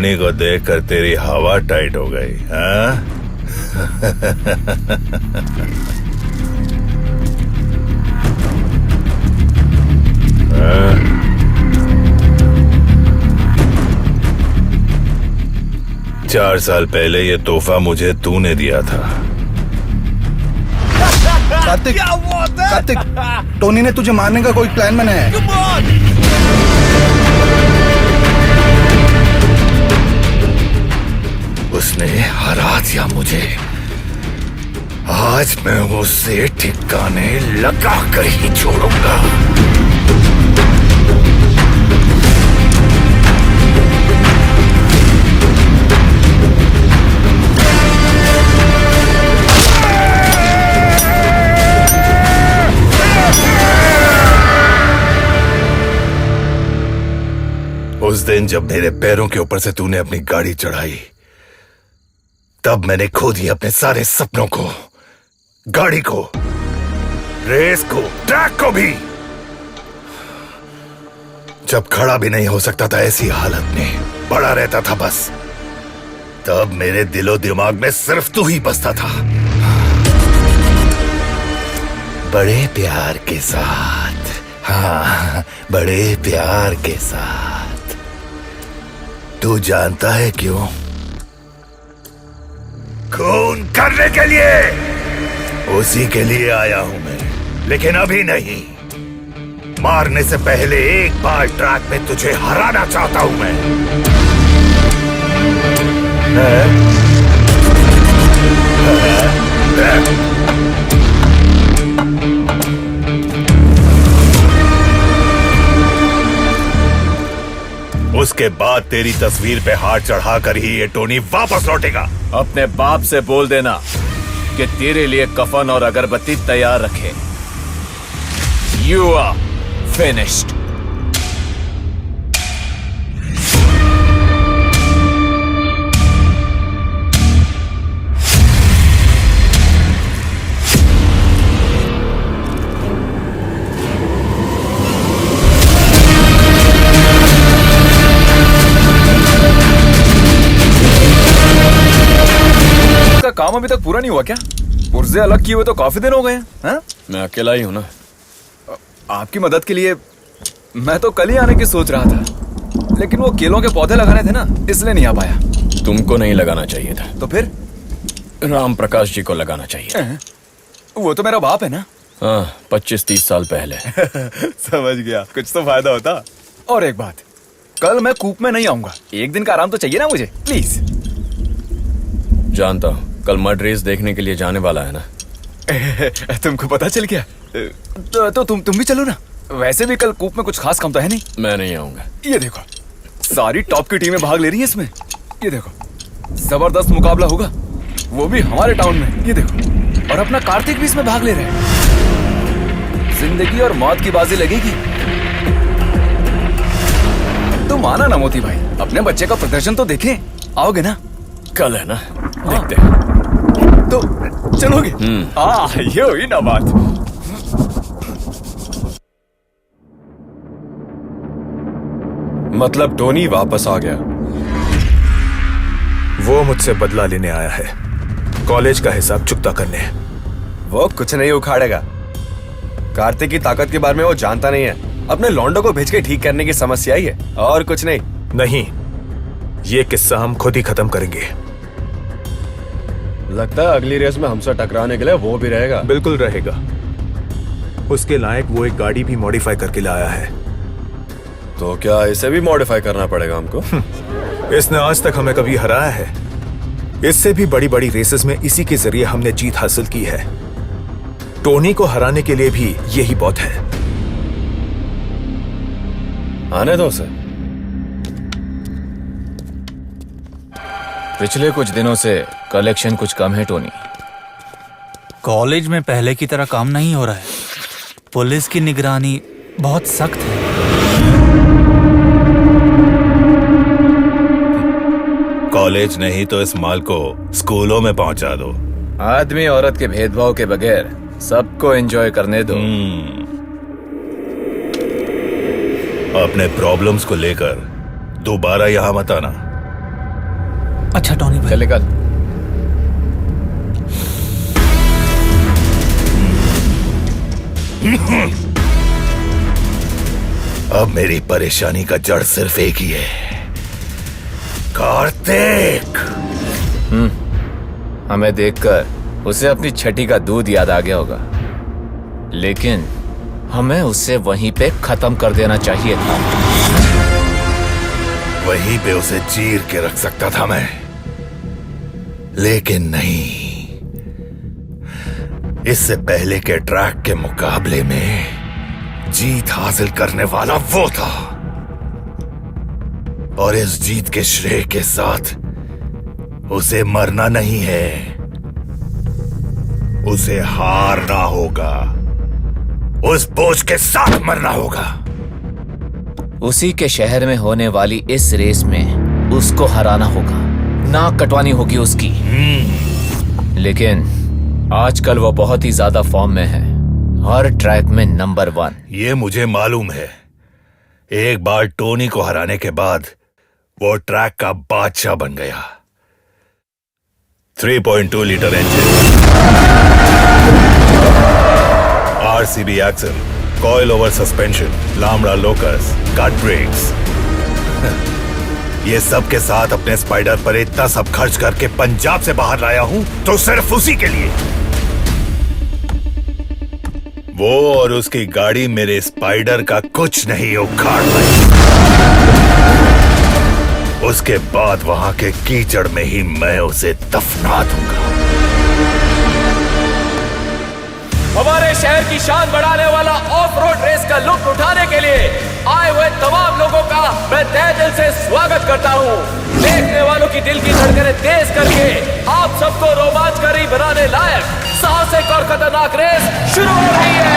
टोनी को देखकर तेरी हवा टाइट हो गई, हाँ? हाँ? 4 साल पहले ये तोहफा मुझे तूने दिया था। कार्तिक, कार्तिक, टोनी ने तुझे मारने का कोई प्लान बनाया है। उसने हरा दिया मुझे। आज मैं उसे ठिकाने लगा कर ही छोड़ूंगा। उस दिन जब मेरे पैरों के ऊपर से तूने अपनी गाड़ी चढ़ाई, तब मैंने खो दिया अपने सारे सपनों को, गाड़ी को, रेस को, ट्रैक को भी। जब खड़ा भी नहीं हो सकता था ऐसी हालत में, पड़ा रहता था बस, तब मेरे दिलो दिमाग में सिर्फ तू ही बसता था। बड़े प्यार के साथ, हाँ, बड़े प्यार के साथ। तू जानता है क्यों? खून करने के लिए। उसी के लिए आया हूं मैं, लेकिन अभी नहीं। मारने से पहले एक बार ट्रैक में तुझे हराना चाहता हूं मैं। उसके बाद तेरी तस्वीर पे हाथ चढ़ाकर ही ये टोनी वापस लौटेगा। अपने बाप से बोल देना कि तेरे लिए कफन और अगरबत्ती तैयार रखे। You are finished. काम अभी तक पूरा नहीं हुआ क्या? पुर्जे अलग किए हुए तो काफी दिन हो गए हैं। मैं अकेला ही हूं ना। आपकी मदद के लिए मैं तो कल ही आने की सोच रहा था, लेकिन वो केलों के पौधे लगाने थे ना, इसलिए नहीं आ पाया। तुमको नहीं लगाना चाहिए था। तो फिर? राम प्रकाश जी को लगाना चाहिए। वो तो मेरा बाप है ना। हाँ, 25-30 साल पहले। समझ गया, कुछ तो फायदा होता। और एक बात, कल मैं कूप में नहीं आऊंगा। एक दिन का आराम तो चाहिए ना मुझे, प्लीज। जानता हूँ, कल मड रेस देखने के लिए जाने वाला है ना। तुमको पता चल गया? तो तुम भी चलो ना। वैसे भी कल कूप में कुछ खास काम तो है नहीं। मैं नहीं आऊंगा। ये देखो, सारी टॉप की टीमें भाग ले रही हैं इसमें। ये देखो, जबरदस्त मुकाबला होगा, वो भी हमारे टाउन में। ये देखो, और अपना कार्तिक भी इसमें भाग ले रहे हैं। जिंदगी और मौत की बाजी लगेगी। तो माना ना मोती भाई, अपने बच्चे का प्रदर्शन तो देखें। आओगे ना? कल है ना, देखते हैं। तो चलोगे? ये हुई ना बात। मतलब टोनी वापस आ गया। वो मुझसे बदला लेने आया है, कॉलेज का हिसाब चुकता करने। वो कुछ नहीं उखाड़ेगा। कार्तिक की ताकत के बारे में वो जानता नहीं है। अपने लौंडो को भेज के ठीक करने की समस्या ही है, और कुछ नहीं। नहीं, ये किस्सा हम खुद ही खत्म करेंगे। लगता है अगली रेस में हमसे टकराने के लिए वो भी रहेगा। बिल्कुल रहेगा। उसके लायक वो एक गाड़ी भी मॉडिफाई करके लाया है। तो क्या इसे भी मॉडिफाई करना पड़ेगा हमको? इसने आज तक हमें कभी हराया है? इससे भी बड़ी बड़ी रेसेस में इसी के जरिए हमने जीत हासिल की है। टोनी को हराने के लिए भी यही बहुत है। आने दो उसे। पिछले कुछ दिनों से कलेक्शन कुछ कम है टोनी। कॉलेज में पहले की तरह काम नहीं हो रहा है। पुलिस की निगरानी बहुत सख्त है। कॉलेज नहीं तो इस माल को स्कूलों में पहुंचा दो। आदमी औरत के भेदभाव के बगैर सबको एंजॉय करने दो। अपने प्रॉब्लम्स को लेकर दोबारा यहां मत आना। अच्छा टॉनी भाई। चल निकल। अब मेरी परेशानी का जड़ सिर्फ एक ही है, कार्तिक। हमें देखकर उसे अपनी छठी का दूध याद आ गया होगा, लेकिन हमें उसे वहीं पे खत्म कर देना चाहिए था। वहीं पे उसे चीर के रख सकता था मैं, लेकिन नहीं। इससे पहले के ट्रैक के मुकाबले में जीत हासिल करने वाला वो था, और इस जीत के श्रेय के साथ उसे मरना नहीं है, उसे हारना होगा। उस बोझ के साथ मरना होगा। उसी के शहर में होने वाली इस रेस में उसको हराना होगा, नाक कटवानी होगी उसकी। लेकिन आजकल वो बहुत ही ज्यादा फॉर्म में है, हर ट्रैक में नंबर 1। ये मुझे मालूम है। एक बार टोनी को हराने के बाद वो ट्रैक का बादशाह बन गया। 3.2 litre engine, RCB axle, coil over suspension, लामड़ा लोकस, कट ब्रेक्स, ये सब के साथ अपने स्पाइडर पर इतना सब खर्च करके पंजाब से बाहर लाया हूं तो सिर्फ उसी के लिए। वो और उसकी गाड़ी मेरे स्पाइडर का कुछ नहीं उखाड़ पाई। उसके बाद वहां के कीचड़ में ही मैं उसे दफना दूंगा। हमारे शहर की शान बढ़ाने वाला ऑफ रोड रेस का लुत्फ उठाने के लिए आए हुए तमाम लोगों का मैं तहे दिल से स्वागत करता हूँ। देखने वालों की दिल की धड़कनें तेज करके आप सबको रोमांचकारी बनाने लायक साहसिक और खतरनाक रेस शुरू हो रही है।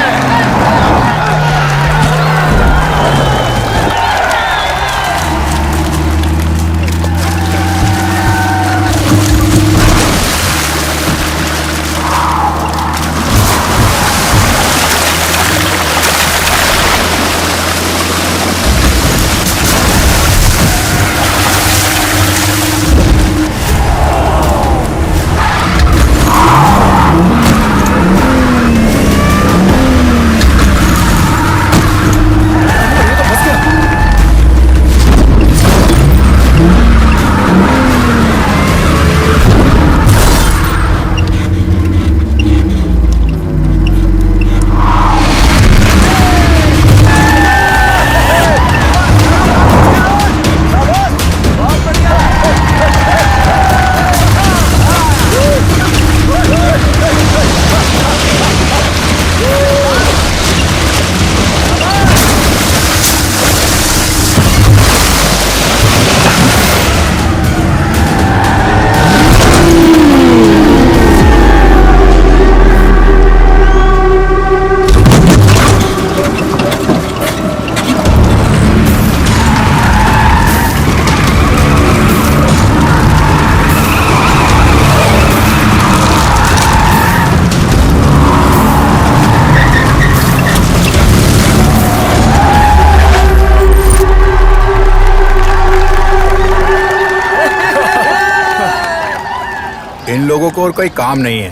इन लोगों को और कोई काम नहीं है,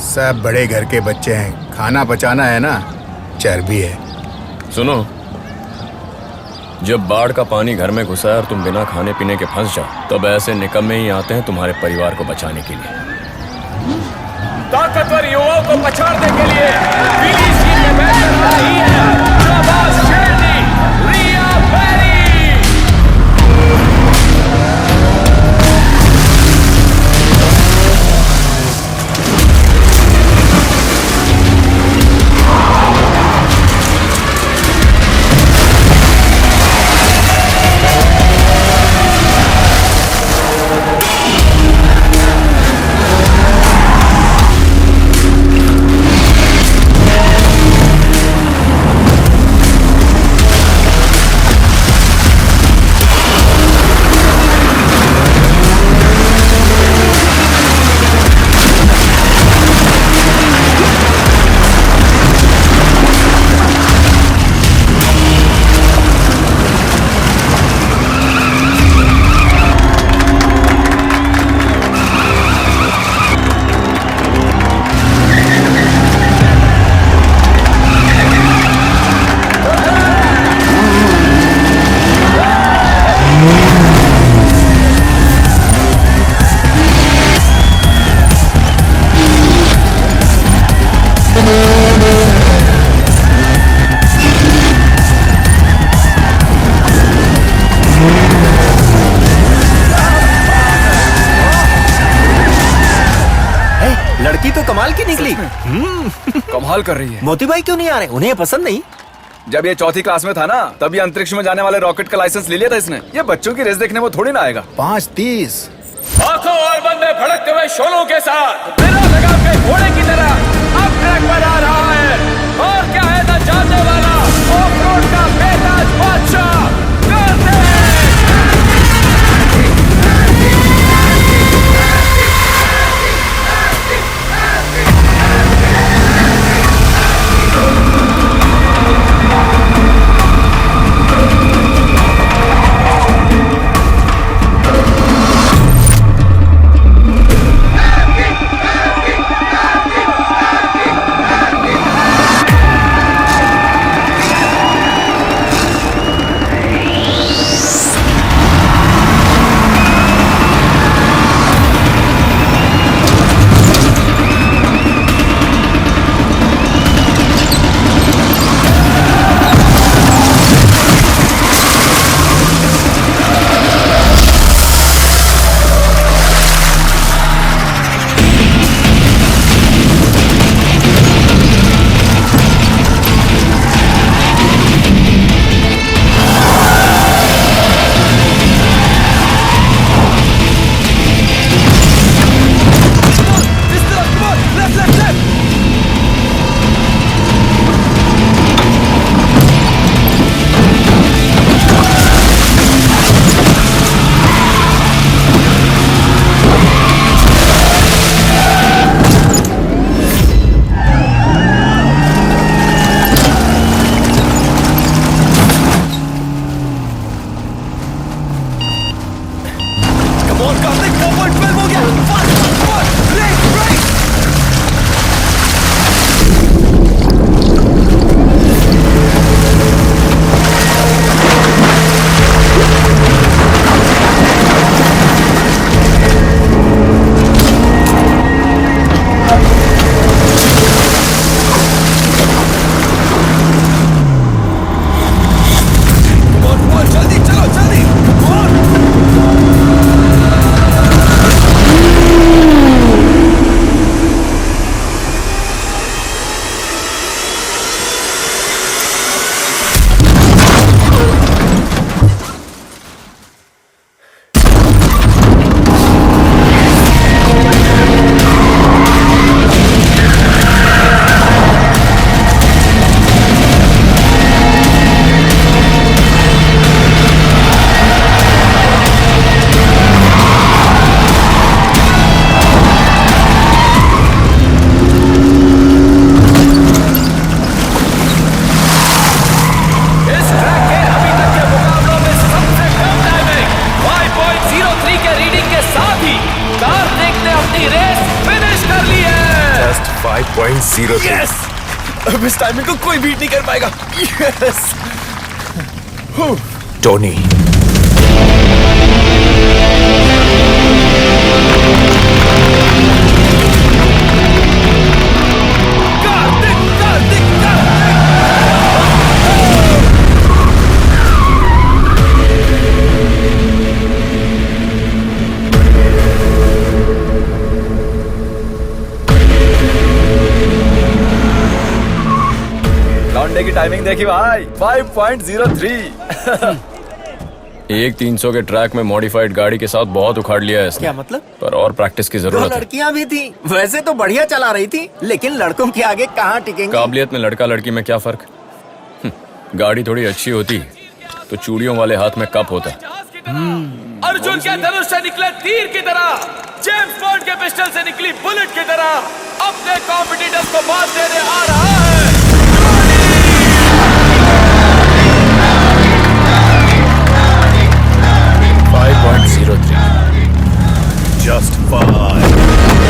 सब बड़े घर के बच्चे हैं। खाना पचाना है ना, चर्बी है। सुनो, जब बाढ़ का पानी घर में घुसा और तुम बिना खाने पीने के फंस जाओ, तब ऐसे निकम्मे ही आते हैं तुम्हारे परिवार को बचाने के लिए। ताकतवर युवाओं को पछाड़ने के लिए पीली सीट में बैठकर आ रही है शाबाश शेरनी, रिया बेरी। कमाल की निकली। कमाल कर रही है। मोती भाई क्यों नहीं आ रहे? उन्हें पसंद नहीं? जब ये चौथी क्लास में था ना, तब ये अंतरिक्ष में जाने वाले रॉकेट का लाइसेंस ले लिया था इसने। ये बच्चों की रेस देखने में थोड़ी ना आएगा। 5:30। आंखों और बंदे भड़कते हुए शोलों के साथ बिना लगा के घोड़े की तरह अब ट्रैक पर आ रहा है। और क्या है न जानने वाला ऑफ रोड का बेताज बादशाह कार्तिक। यस, अब इस टाइमिंग को कोई बीट नहीं कर पाएगा। यस टोनी, लौंडे की टाइमिंग देखी भाई, 5.03। एक 300 के ट्रैक में मॉडिफाइड गाड़ी के साथ बहुत उखाड़ लिया है इसने। क्या मतलब? पर और प्रैक्टिस की दो जरूरत है। लड़कियां भी थी, वैसे तो बढ़िया चला रही थी, लेकिन लड़कों के आगे कहाँ टिकेंगे? काबिलियत में लड़का लड़की में क्या फर्क? गाड़ी थोड़ी अच्छी होती तो चूड़ियों वाले हाथ में कप होता। अर्जुन के धनुष से निकले तीर की तरह, जेम्स बॉन्ड के पिस्टल से निकली बुलेट की तरह अपने कॉम्पिटिटर्स को मात देने आ रहा है। Just 5.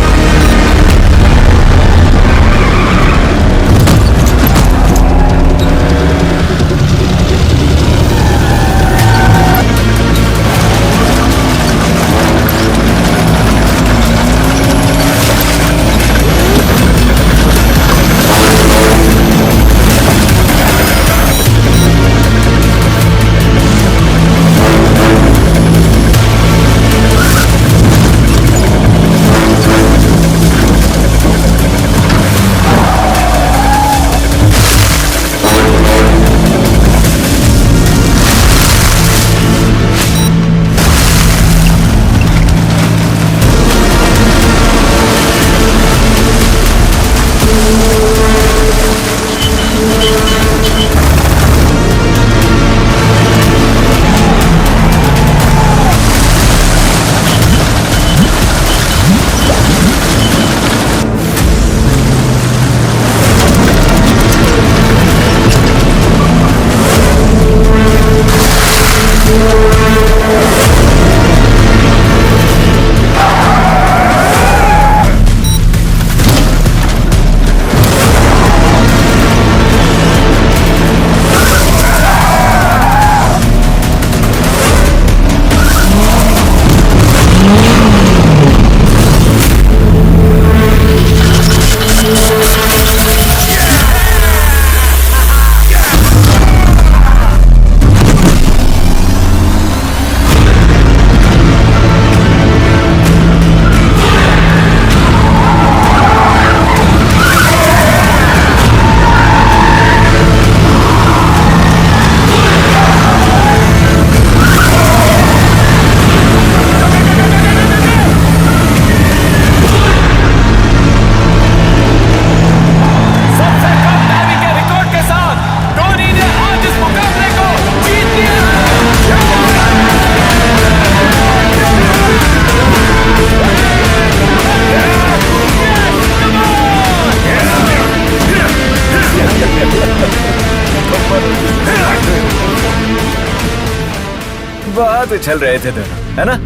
पे चल रहे थे दोनों, है ना?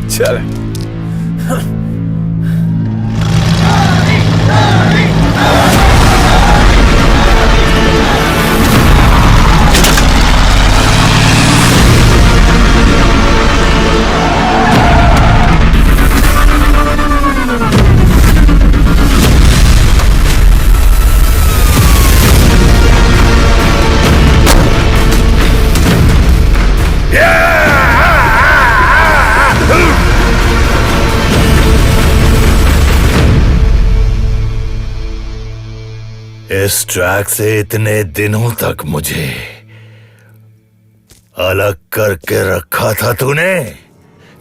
चल। इस ट्रैक से इतने दिनों तक मुझे अलग करके रखा था तूने।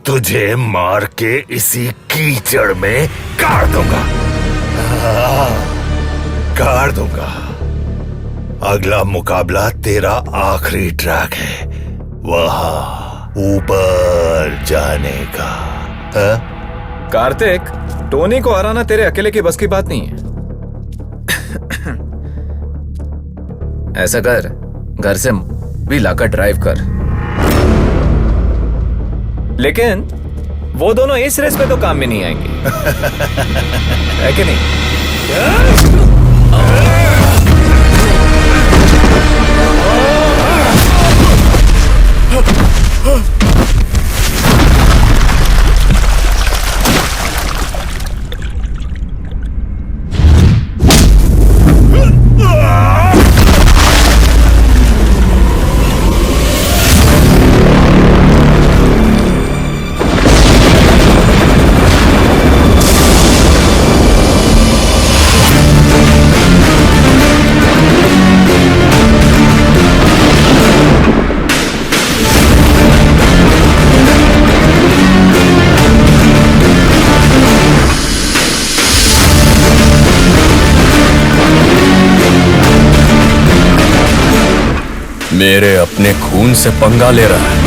तुझे मार के इसी कीचड़ में गाड़ दूंगा, गाड़ दूंगा। अगला मुकाबला तेरा आखिरी ट्रैक है, वहां ऊपर जाने का। कार्तिक, टोनी को हराना तेरे अकेले की बस की बात नहीं है। ऐसा कर, घर से भी लाकर ड्राइव कर। लेकिन वो दोनों इस रेस पे तो काम में नहीं आएंगे, है कि नहीं? मेरे अपने खून से पंगा ले रहा है।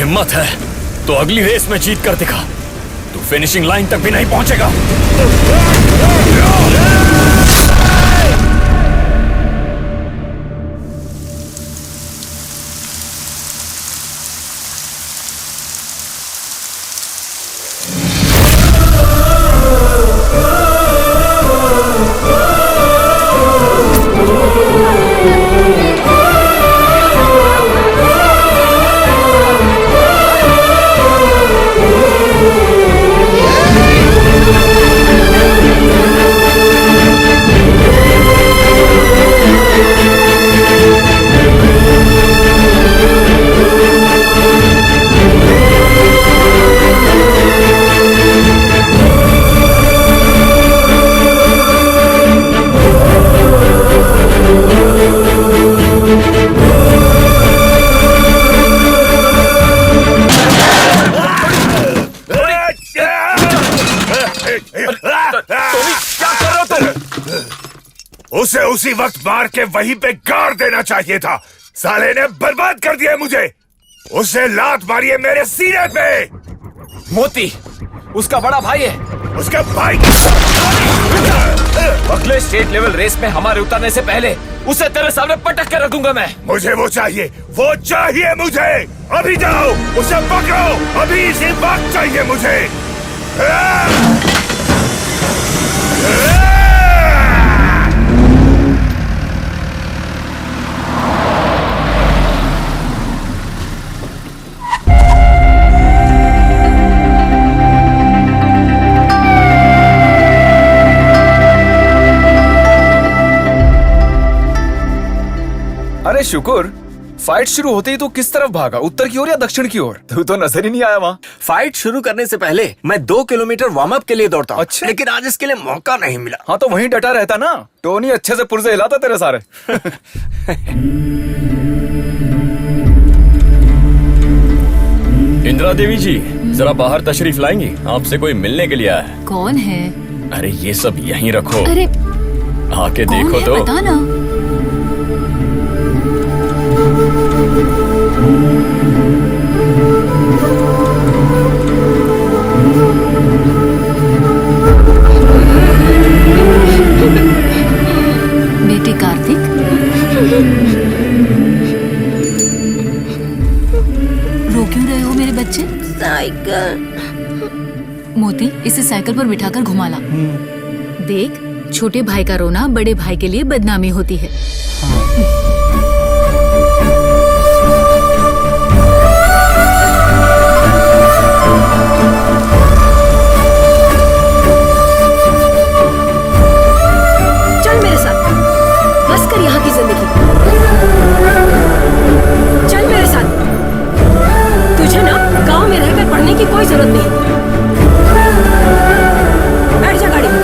हिम्मत है तो अगली रेस में जीत कर दिखा। तू फिनिशिंग लाइन तक भी नहीं पहुंचेगा। उसे उसी वक्त मार के वहीं पे गाड़ देना चाहिए था। साले ने बर्बाद कर दिया मुझे। उसे लात मारी है मेरे सीने पे। मोती उसका बड़ा भाई है। उसका भाई अगले स्टेट लेवल रेस में हमारे उतरने से पहले उसे तेरे सामने पटक के रखूंगा मैं। मुझे वो चाहिए मुझे। अभी जाओ उसे पकड़ो, अभी इसी वक्त चाहिए मुझे। अरे शुक्र, फाइट शुरू होते ही तो किस तरफ भागा, उत्तर की ओर या दक्षिण की ओर? तू तो नजर ही नहीं आया वहाँ। फाइट शुरू करने से पहले मैं 2 किलोमीटर वार्म अप के लिए दौड़ता हूँ। अच्छा। लेकिन आज इसके लिए मौका नहीं मिला। हाँ तो वहीं डटा रहता ना, टोनी अच्छे से पुर्जे हिलाता तेरे सारे। इंदिरा देवी जी जरा बाहर तशरीफ लाएंगी, आपसे कोई मिलने के लिए आया है। कौन है? अरे ये सब यहीं रखो। अरे आके कौन देखो है? तो। बता ना। बेटे कार्तिक, रो क्यों रहे हो मेरे बच्चे? साइकिल। मोती, इसे साइकिल पर बिठाकर घुमा ला। देख, छोटे भाई का रोना बड़े भाई के लिए बदनामी होती है। चल मेरे साथ, बस कर यहाँ की जिंदगी। चल मेरे साथ। तुझे ना गांव में रहकर पढ़ने की कोई जरूरत नहीं। बैठ जा गाड़ी में।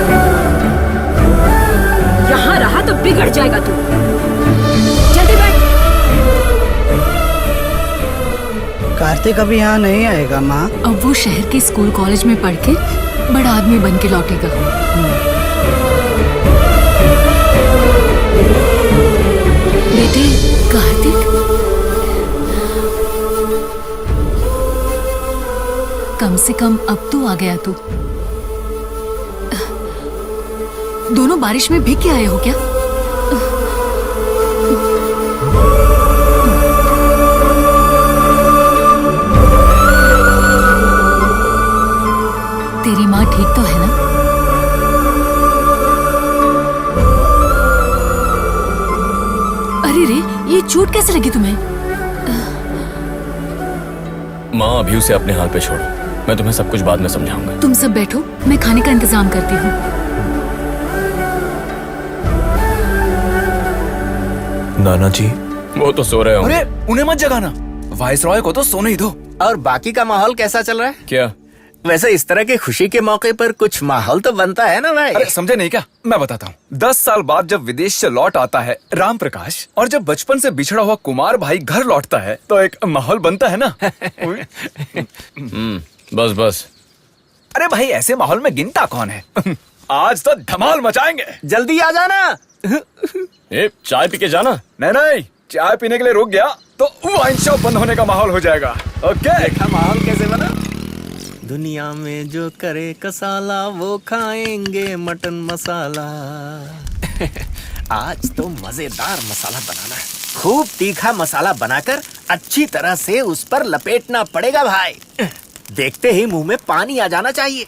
यहाँ रहा तो बिगड़ जाएगा तू। जल्दी बैठ। कार्तिक अभी यहाँ नहीं आएगा माँ। अब वो शहर के स्कूल कॉलेज में पढ़ के बड़ा आदमी बन के लौटेगा। बेटे कार्तिक, कम से कम अब तो आ गया तू। दोनों बारिश में भीग के आए हो क्या? तेरी माँ ठीक तो है ना? अरे रे, ये चोट कैसे लगी तुम्हें? माँ अभी उसे अपने हाल पे छोड़ो, मैं तुम्हें सब कुछ बाद में समझाऊंगा। तुम सब बैठो, मैं खाने का इंतजाम करती हूँ। नाना जी वो तो सो रहे होंगे। अरे उन्हें मत जगाना, वाइस रॉय को तो सोने ही दो। और बाकी का माहौल कैसा चल रहा है? क्या? वैसे इस तरह के खुशी के मौके पर कुछ माहौल तो बनता है ना भाई? अरे समझे नहीं क्या? मैं बताता हूँ। 10 साल बाद जब विदेश से लौट आता है राम प्रकाश, और जब बचपन से बिछड़ा हुआ कुमार भाई घर लौटता है तो एक माहौल बनता है ना। बस बस। अरे भाई ऐसे माहौल में गिनता कौन है? आज तो धमाल मचाएंगे। जल्दी आ जाना। ए, चाय पी के जाना। नहीं, चाय पीने के लिए रुक गया तो वाइन शॉप बंद होने का माहौल हो जाएगा। ओके। देखा माहौल कैसे बना? दुनिया में जो करे कसाला वो खाएंगे मटन मसाला। आज तो मजेदार मसाला बनाना है। खूब तीखा मसाला बनाकर अच्छी तरह से उस पर लपेटना पड़ेगा भाई। देखते ही मुंह में पानी आ जाना चाहिए।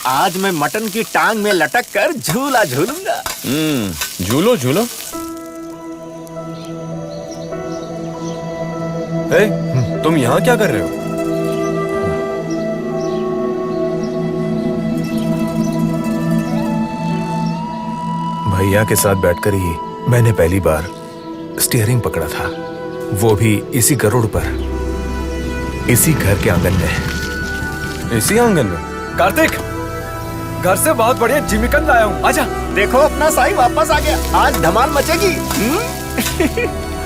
आज मैं मटन की टांग में लटक कर झूला झूलूंगा। झूलो झूलो। तुम यहाँ क्या कर रहे हो? भैया के साथ बैठकर ही मैंने पहली बार स्टीयरिंग पकड़ा था, वो भी इसी गरुड़ पर, इसी घर के आंगन में। इसी आंगन में? कार्तिक, घर से बहुत बढ़िया जिमिकन लाया हूँ, आजा। देखो अपना साई वापस आ गया। आज धमाल मचेगी।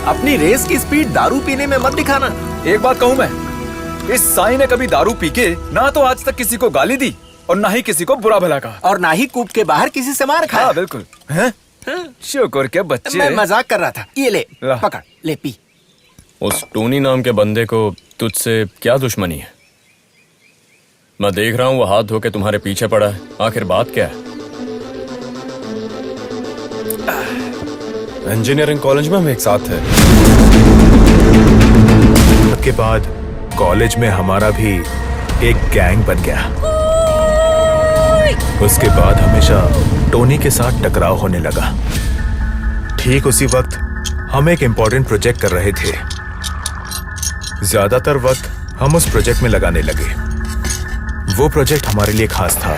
अपनी रेस की स्पीड दारू पीने में मत दिखाना। एक बात कहूँ मैं, इस साई ने कभी दारू पी के ना तो आज तक किसी को गाली दी और ना ही किसी को बुरा भला कहा, और ना ही कूप के बाहर किसी से मार खाया। हाँ बिल्कुल। हैं? शुक्र के बच्चे। मैं मजाक कर रहा था। ये ले पकड़, ले पी। उस टोनी नाम के बंदे को तुझसे क्या दुश्मनी है? मैं देख रहा हूँ वो हाथ धो के तुम्हारे पीछे पड़ा है। आखिर बात क्या है? इंजीनियरिंग कॉलेज में हम एक साथ थे। के बाद कॉलेज में हमारा भी एक गैंग बन गया। उसके बाद हमेशा टोनी के साथ टकराव होने लगा। ठीक उसी वक्त हम एक इम्पोर्टेंट प्रोजेक्ट कर रहे थे। ज्यादातर वक्त हम उस प्रोजेक्ट में लगाने लगे। वो प्रोजेक्ट हमारे लिए खास था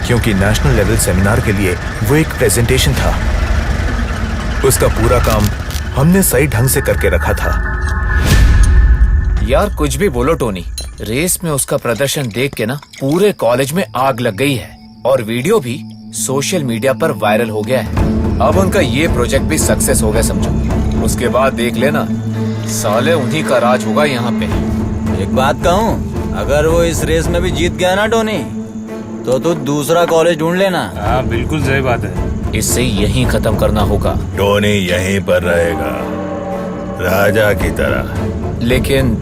क्योंकि नेशनल लेवल सेमिनार के लिए वो एक प्रेजेंटेशन था। उसका पूरा काम हमने सही ढंग से करके रखा था। यार कुछ भी बोलो टोनी, रेस में उसका प्रदर्शन देख के ना पूरे कॉलेज में आग लग गई है और वीडियो भी सोशल मीडिया पर वायरल हो गया है। अब उनका ये प्रोजेक्ट भी सक्सेस हो गया समझो। उसके बाद देख लेना, साले उन्हीं का राज होगा यहाँ पे। एक बात कहूँ, अगर वो इस रेस में भी जीत गया ना टोनी, तो तू दूसरा कॉलेज ढूंढ लेना। हाँ बिल्कुल सही बात है। इससे यहीं खत्म करना होगा। टोनी यहीं पर रहेगा, राजा की तरह। लेकिन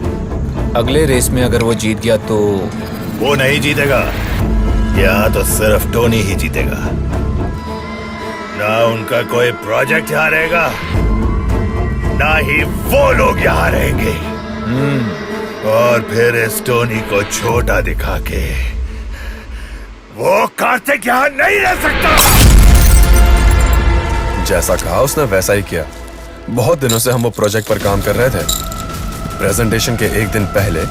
अगले रेस में अगर वो जीत गया तो? वो नहीं जीतेगा। यहाँ तो सिर्फ टोनी ही जीतेगा। ना उनका कोई प्रोजेक्ट यहाँ रहेगा, ना ही वो लोग यहाँ रहेंगे। और फिर इस टोनी को छोटा दिखा के वो कार्तिक यहाँ नहीं रह सकता। जैसा कहा उसने वैसा ही किया। बहुत दिनों से हम वो प्रोजेक्ट पर काम कर रहे थे। प्रेजेंटेशन के एक दिन पहले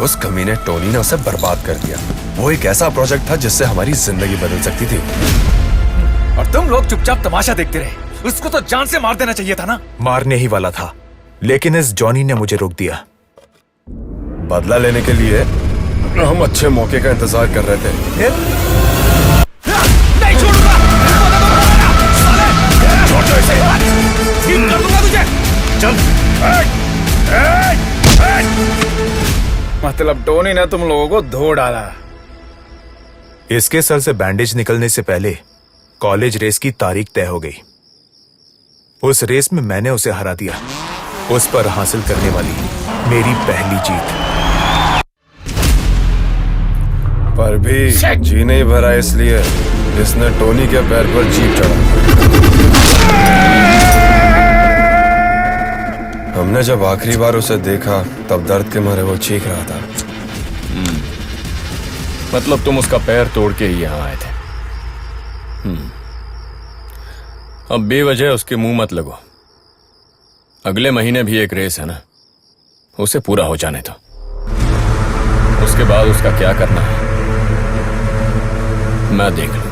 उस कमीने टोनी ने उसे बर्बाद कर दिया। वो एक ऐसा प्रोजेक्ट था जिससे हमारी जिंदगी बदल सकती थी। और तुम लोग चुपचाप तमाशा देखते रहे। उसको तो जान से मार देना चाहिए था ना। मारने ही वाला था, लेकिन इस जॉनी ने मुझे रोक दिया। बदला लेने के लिए हम अच्छे मौके का इंतजार कर रहे थे। नहीं छोड़ूंगा। छोड़ दो इसे। ठीक कर दूंगा तुझे। चल। मतलब टोनी ने तुम लोगों को धो डाला। इसके सर से बैंडेज निकलने से पहले कॉलेज रेस की तारीख तय हो गई। उस रेस में मैंने उसे हरा दिया। उस पर हासिल करने वाली मेरी पहली जीत। पर भी जी नहीं भरा इसलिए इसने टोनी के पैर पर जीप चढ़ा। हमने जब आखिरी बार उसे देखा तब दर्द के मारे वो चीख रहा था। मतलब तुम उसका पैर तोड़ के ही यहाँ आए थे। अब बेवजह उसके मुंह मत लगो। अगले महीने भी एक रेस है ना, उसे पूरा हो जाने दो। उसके बाद उसका क्या करना है मैं देख लूंगा।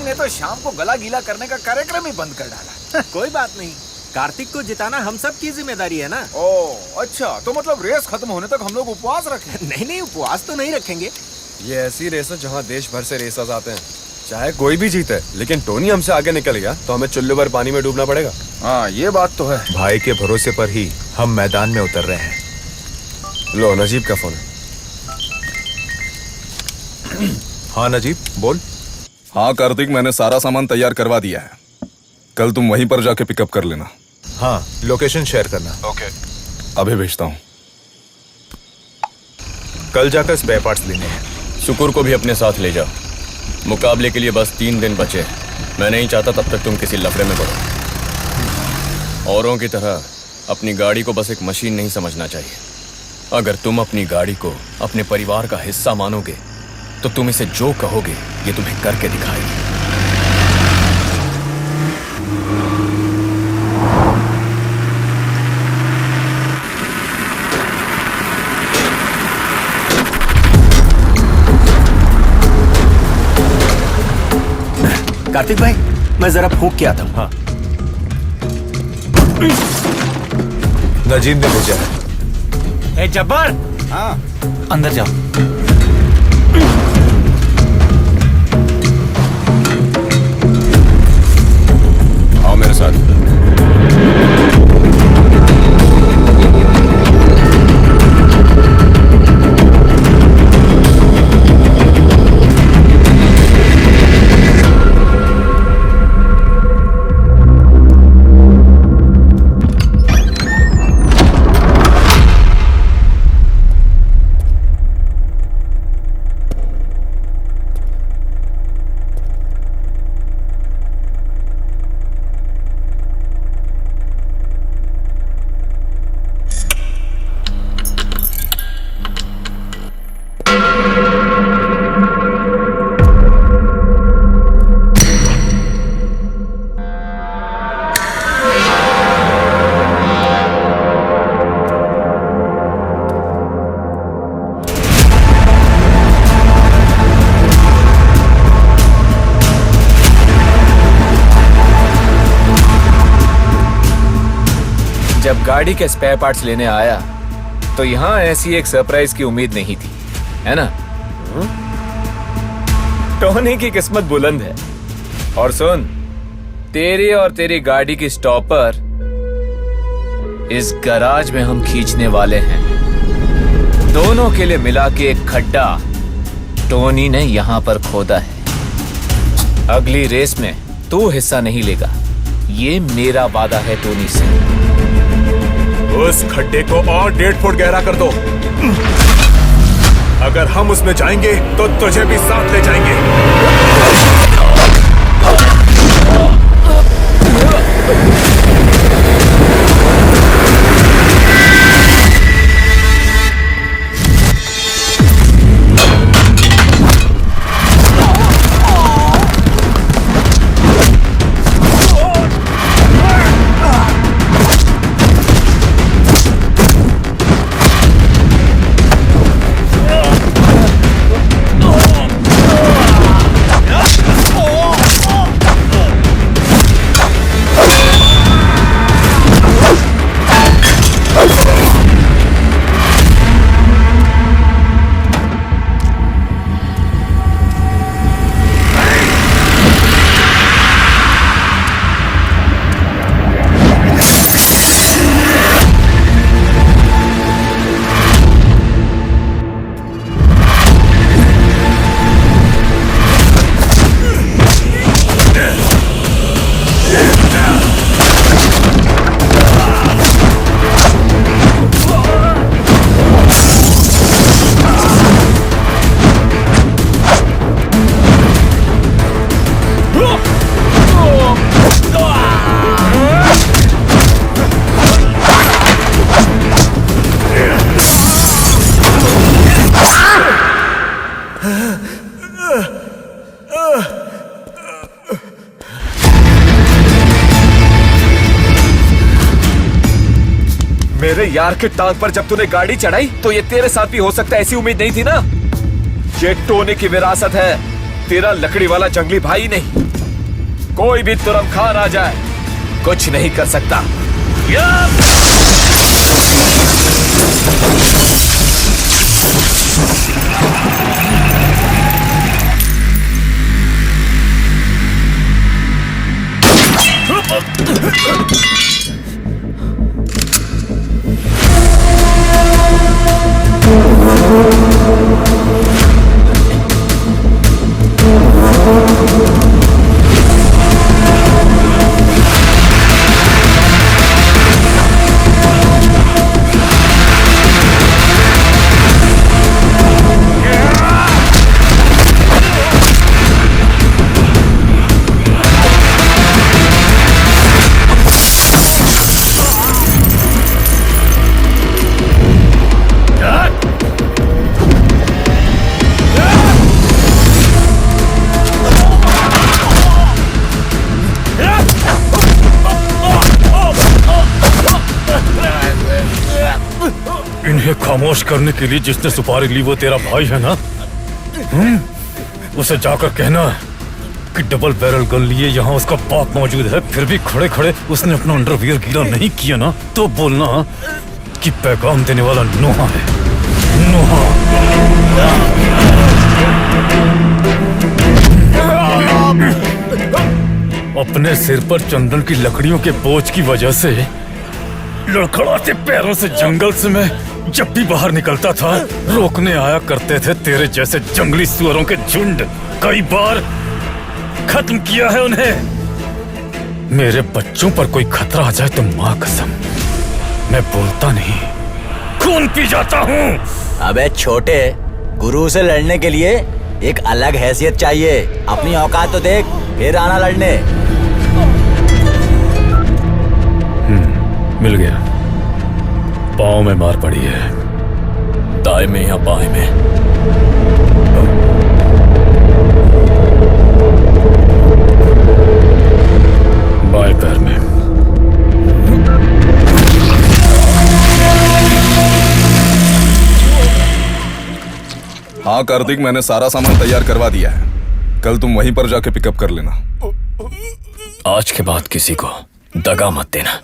ने तो शाम को गला गीला करने का कार्यक्रम ही बंद कर डाला। कोई बात नहीं, कार्तिक को जिताना हम सब की जिम्मेदारी है ना। ओह अच्छा, तो मतलब रेस खत्म होने तक हम लोग उपवास रखें? नहीं, उपवास तो नहीं रखेंगे। ये ऐसी रेस है जहाँ देश भर से रेसर्स आते हैं, चाहे कोई भी जीते, लेकिन टोनी हमसे आगे निकल गया तो हमें चुल्लू भर पानी में डूबना पड़ेगा। हाँ ये बात तो है। भाई के भरोसे पर ही हम मैदान में उतर रहे हैं। लो नजीब का फोन है। हाँ नजीब बोल। हाँ कार्तिक, मैंने सारा सामान तैयार करवा दिया है, कल तुम वहीं पर जाके पिकअप कर लेना। हाँ लोकेशन शेयर करना। ओके अभी भेजता हूँ। कल जाकर स्पेयर पार्ट्स लेने हैं। शुक्र को भी अपने साथ ले जाओ, मुकाबले के लिए बस 3 दिन बचे। मैं नहीं चाहता तब तक तुम किसी लफड़े में पड़ो। औरों की तरह अपनी गाड़ी को बस एक मशीन नहीं समझना चाहिए। अगर तुम अपनी गाड़ी को अपने परिवार का हिस्सा मानोगे तो तुम इसे जो कहोगे ये तुम्हें करके दिखाएगी। कार्तिक भाई, मैं जरा फूंक के आता हूँ। हाँ। नजीब ने भेजा है। ए जब्बार, हाँ अंदर जाओ। आओ मेरे साथ। जब गाड़ी के स्पेयर पार्ट्स लेने आया तो यहाँ ऐसी एक सरप्राइज की उम्मीद नहीं थी, है ना? टोनी की किस्मत बुलंद है। और सुन, तेरी और तेरी गाड़ी की स्टॉपर इस गराज में हम खींचने वाले हैं। दोनों के लिए मिला के एक खड्डा टोनी ने यहाँ पर खोदा है। अगली रेस में तू हिस्सा नहीं लेगा, ये मेरा वादा है टोनी से। उस खड्डे को और 1.5 फुट गहरा कर दो। अगर हम उसमें जाएंगे तो तुझे भी साथ ले जाएंगे। मेरे यार के टांग पर जब तूने गाड़ी चढ़ाई तो ये तेरे साथ भी हो सकता है, ऐसी उम्मीद नहीं थी ना। ये टोनी की विरासत है, तेरा लकड़ी वाला जंगली भाई नहीं, कोई भी तुरम खान आ जाए कुछ नहीं कर सकता। इन्हें खामोश करने के लिए जिसने सुपारी ली वो तेरा भाई है ना? उसे जाकर कहना कि डबल बैरल गन लिए यहाँ उसका बाप मौजूद है, फिर भी खड़े खड़े उसने अपना अंडरवियर गीला नहीं किया ना, तो बोलना कि पैगाम देने वाला नोहा है। नोहा। अपने सिर पर चंदन की लकड़ियों के बोझ की वजह से लड़खड़ाते पैरों से जंगल से मैं जब भी बाहर निकलता था रोकने आया करते थे तेरे जैसे जंगली सुअरों के झुंड। कई बार खत्म किया है उन्हें। मेरे बच्चों पर कोई खतरा आ जाए तो माँ कसम मैं बोलता नहीं, खून पी जाता हूँ। अबे छोटे, गुरु से लड़ने के लिए एक अलग हैसियत चाहिए। अपनी औकात तो देख, फिर आना लड़ने। मिल गया। पाँव में मार पड़ी है। दाएं में या बाएं में? बाएं पैर में। हाँ कार्तिक, मैंने सारा सामान तैयार करवा दिया है। कल तुम वहीं पर जाके पिकअप कर लेना। आज के बाद किसी को दगा मत देना।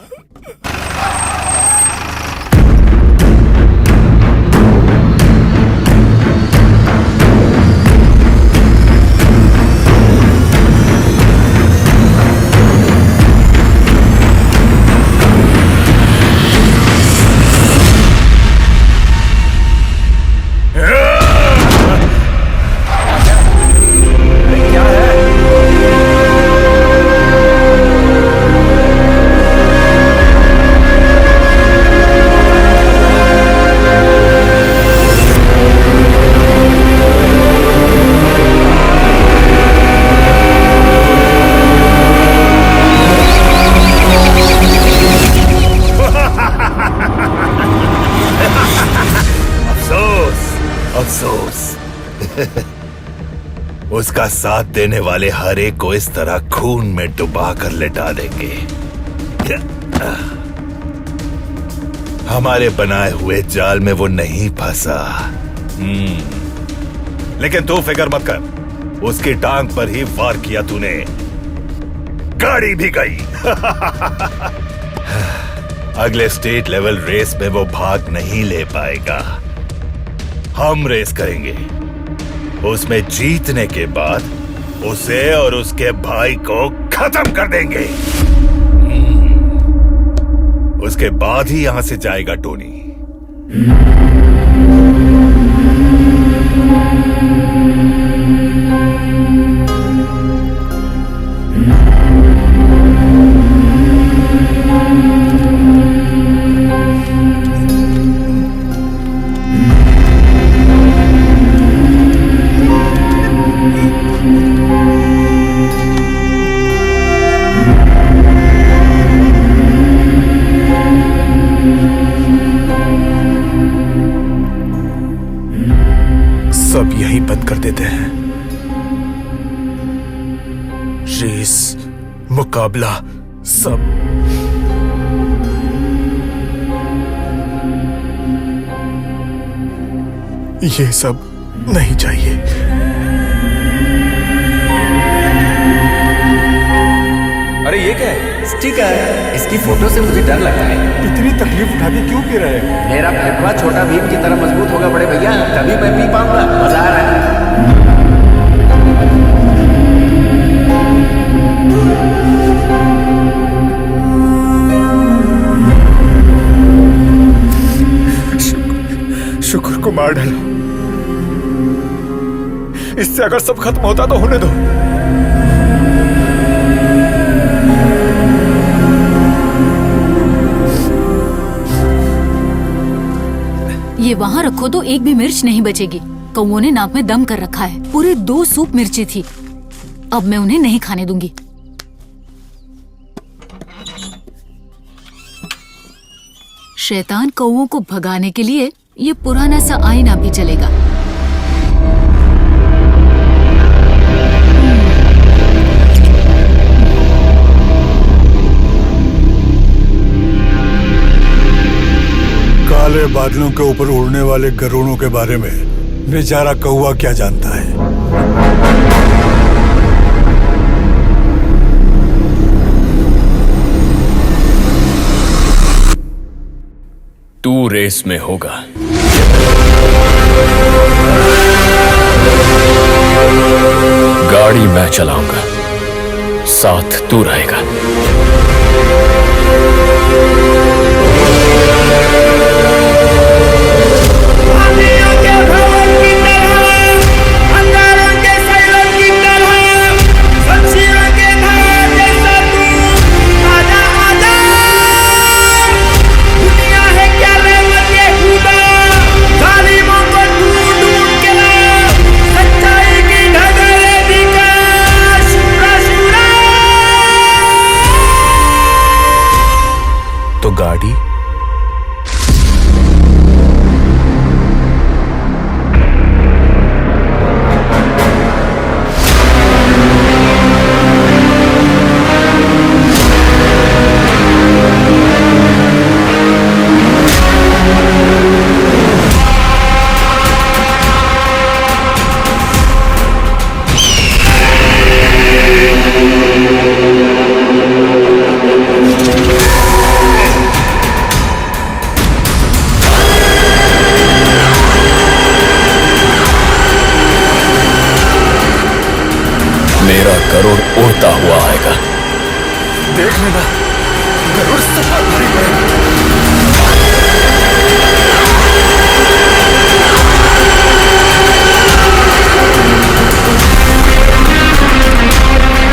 उसका साथ देने वाले हर एक को इस तरह खून में डुबा कर लिटा देंगे। हमारे बनाए हुए जाल में वो नहीं फंसा। लेकिन तू फिक्र मत कर, उसकी टांग पर ही वार किया तूने, गाड़ी भी गई। अगले स्टेट लेवल रेस में वो भाग नहीं ले पाएगा। हम रेस करेंगे, उसमें जीतने के बाद उसे और उसके भाई को खत्म कर देंगे। उसके बाद ही यहां से जाएगा टोनी। सब यही बंद कर देते हैं। रेस, मुकाबला, सब। ये सब नहीं चाहिए। क्या है? स्टिकर। इसकी फोटो से मुझे डर लगता है। इतनी तकलीफ उठा के क्यों पी रहे हैं? मेरा फेफड़ा छोटा भीम की तरह मजबूत होगा बड़े भैया, तभी मैं पी पाऊंगा। मजा आ रहा है। शुक्र को मार डालो। इससे अगर सब खत्म होता तो होने दो। ये वहाँ रखो तो एक भी मिर्च नहीं बचेगी। कौओं ने नाक में दम कर रखा है। पूरे 2 सूप मिर्ची थी। अब मैं उन्हें नहीं खाने दूंगी। शैतान कौओं को भगाने के लिए ये पुराना सा आईना भी चलेगा। काले बादलों के ऊपर उड़ने वाले गरुड़ों के बारे में बेचारा कौवा क्या जानता है। तू रेस में होगा। गाड़ी मैं चलाऊंगा, साथ तू रहेगा। तो गाड़ी मेरा गरुड़ उड़ता हुआ आएगा। देख लेना, गरुड़ सफर भारी पड़ेगा।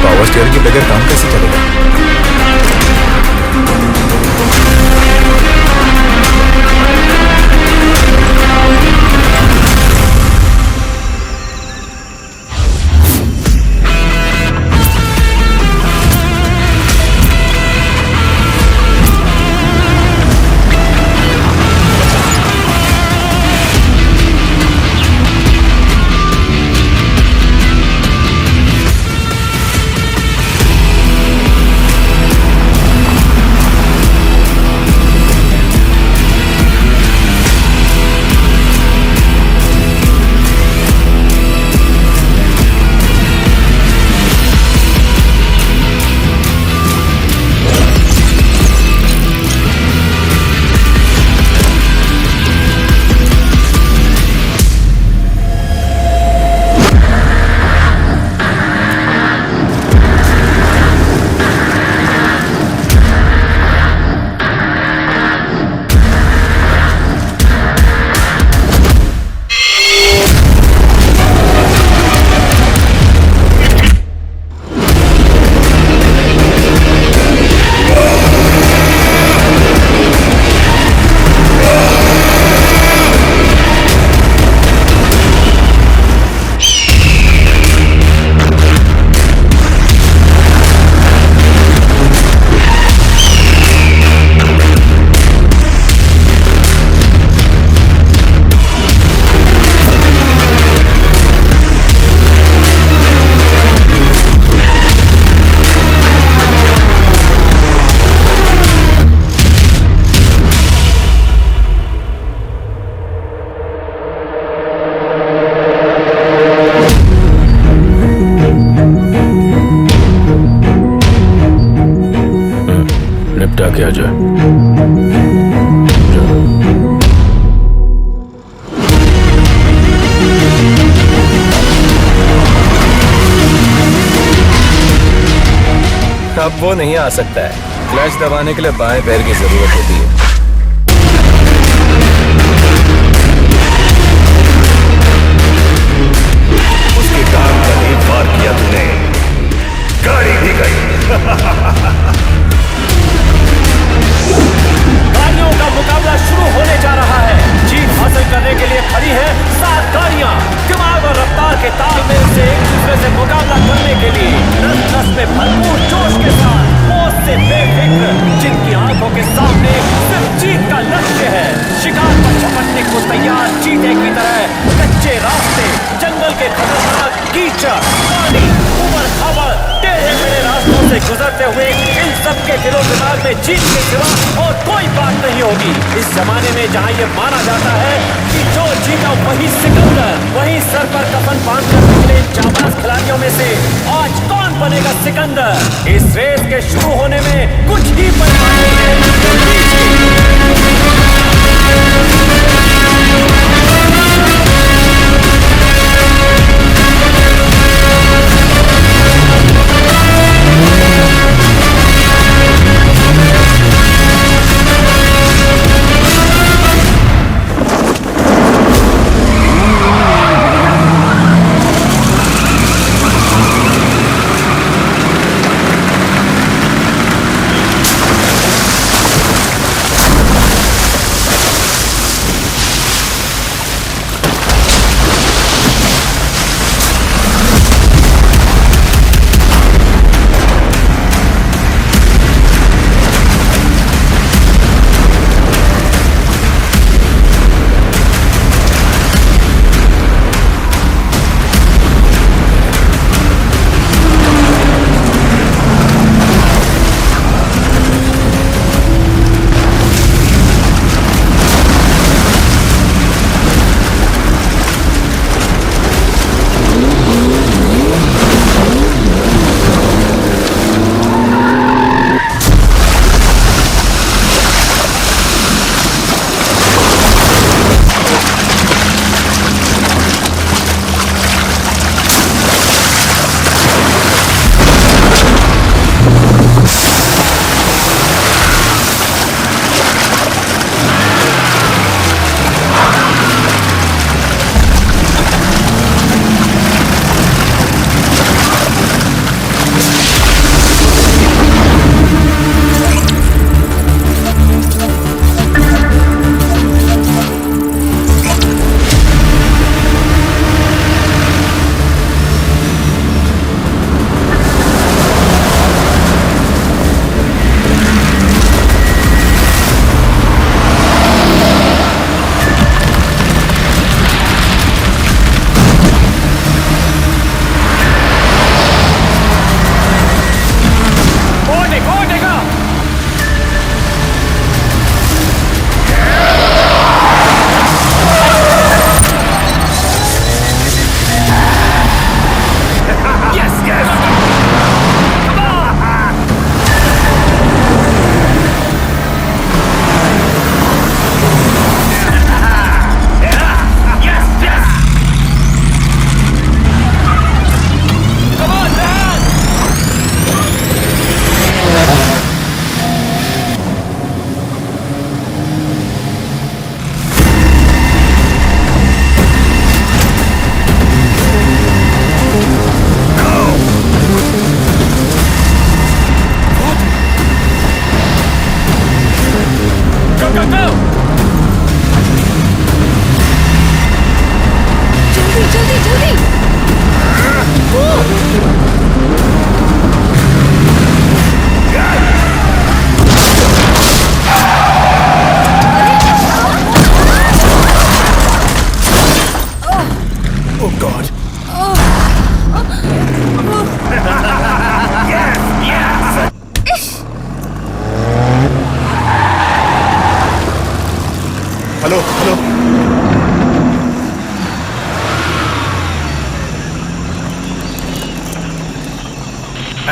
पावर स्टीयरिंग के बगैर काम कैसे चलेगा? निपटा के आ जाए। अब वो नहीं आ सकता है। क्लच दबाने के लिए बाएं पैर की जरूरत होती है। उसके काम का एक बार किया तूने, गाड़ी भी गई। गाड़ियों का मुकाबला शुरू होने जा रहा है। जीत हासिल करने के लिए खड़ी है 7 गाड़ियां। दिमाग और रफ्तार के तालमेल से एक दूसरे से मुकाबला करने के लिए नस नस में भरपूर जोश के साथ, मौत से बेफिक्र, जिनकी आंखों के सामने सिर्फ जीत का लक्ष्य है। शिकार पर झपटने को तैयार चीते की तरह कच्चे रास्ते, जंगल के खतरनाक कीचड़, पानी, उबड़ खाबड़, टेढ़े मेढ़े रास्तों से गुजरते हुए इन सबके दिलो दिमाग में जीत के सिवा और कोई बात नहीं होगी। इस जमाने में जहाँ ये माना जाता है कि जो जीता वही सिकंदर, वही सर पर कफन बांधकर निकले जाबाज खिलाड़ियों में से आज कौन बनेगा सिकंदर? इस रेस के शुरू होने में कुछ ही पल बाकी हैं।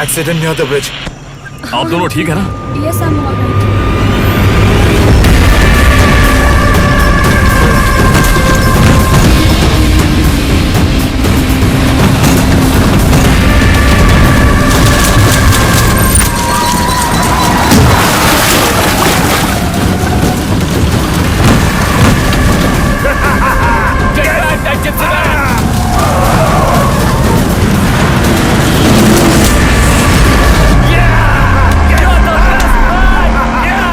Accident near the bridge. आप दोनों ठीक है ना? Yes I am alright. Yeah!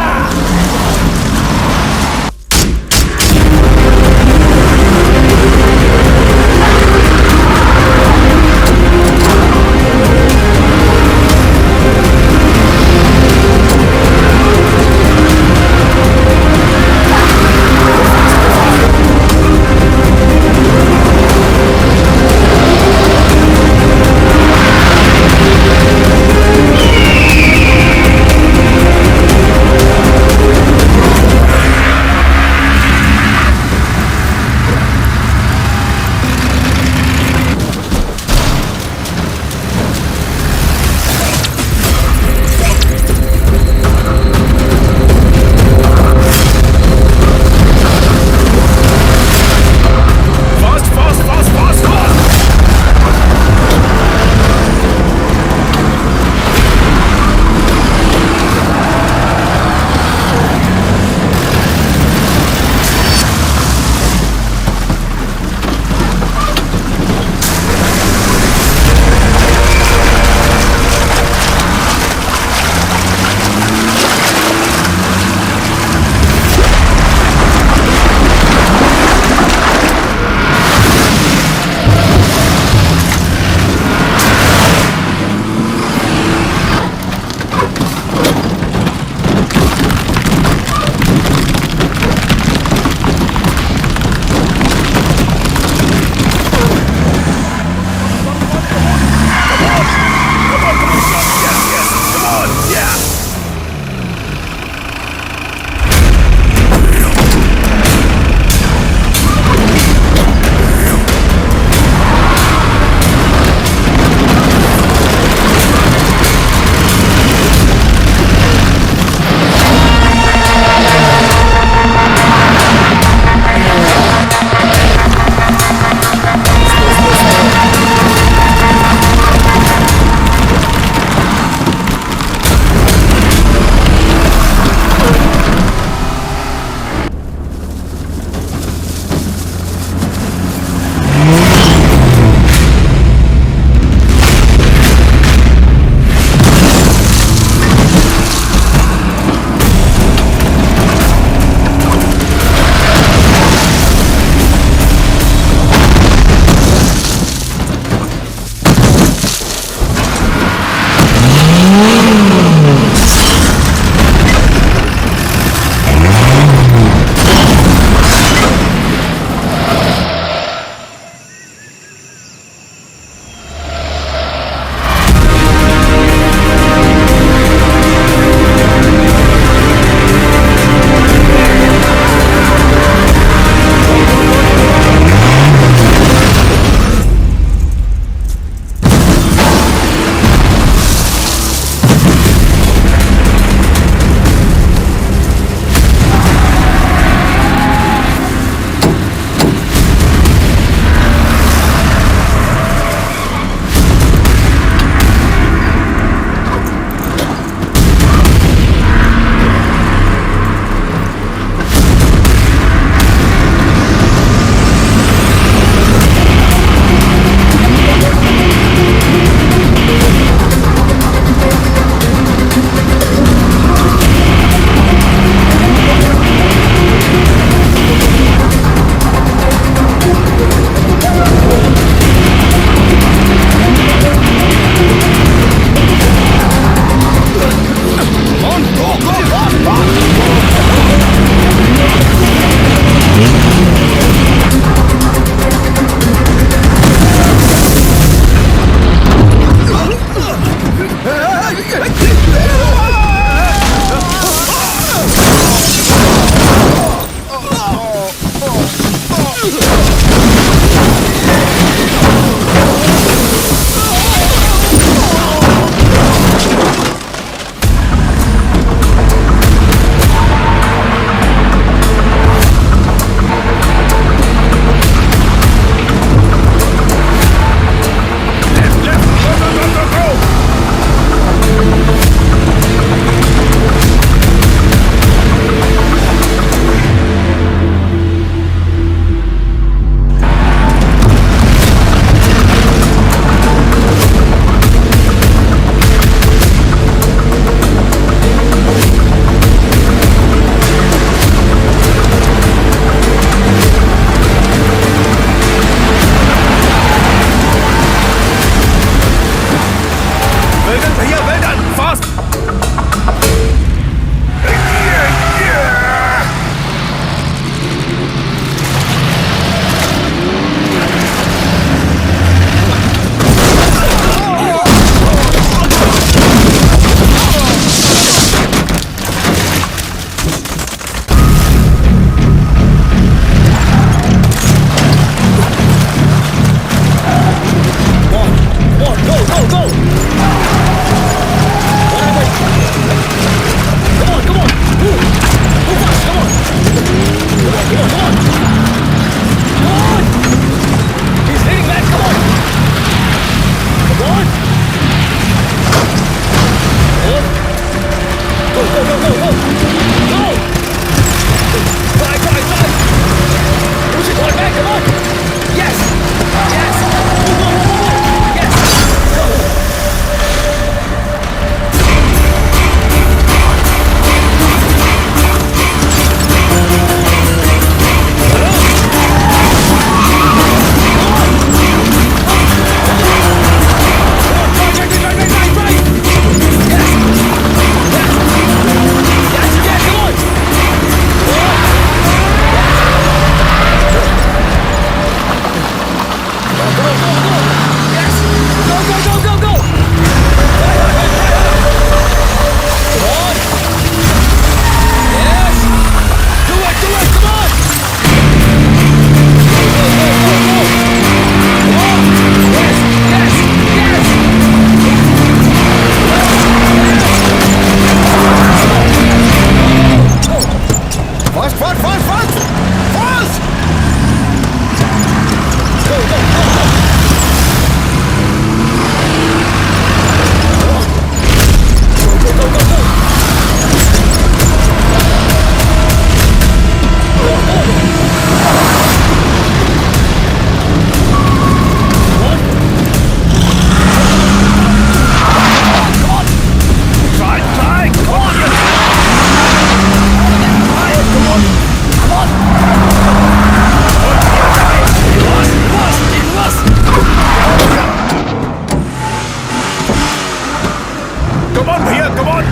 Come on,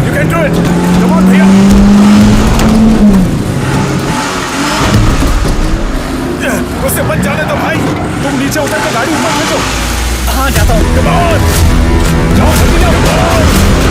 you can do it, come on भैया। उसे मत जाने दो भाई, तुम नीचे उतर कर गाड़ी ऊपर भेजो। हाँ जाता हूँ। कम ऑन, जाओ जल्दी जाओ।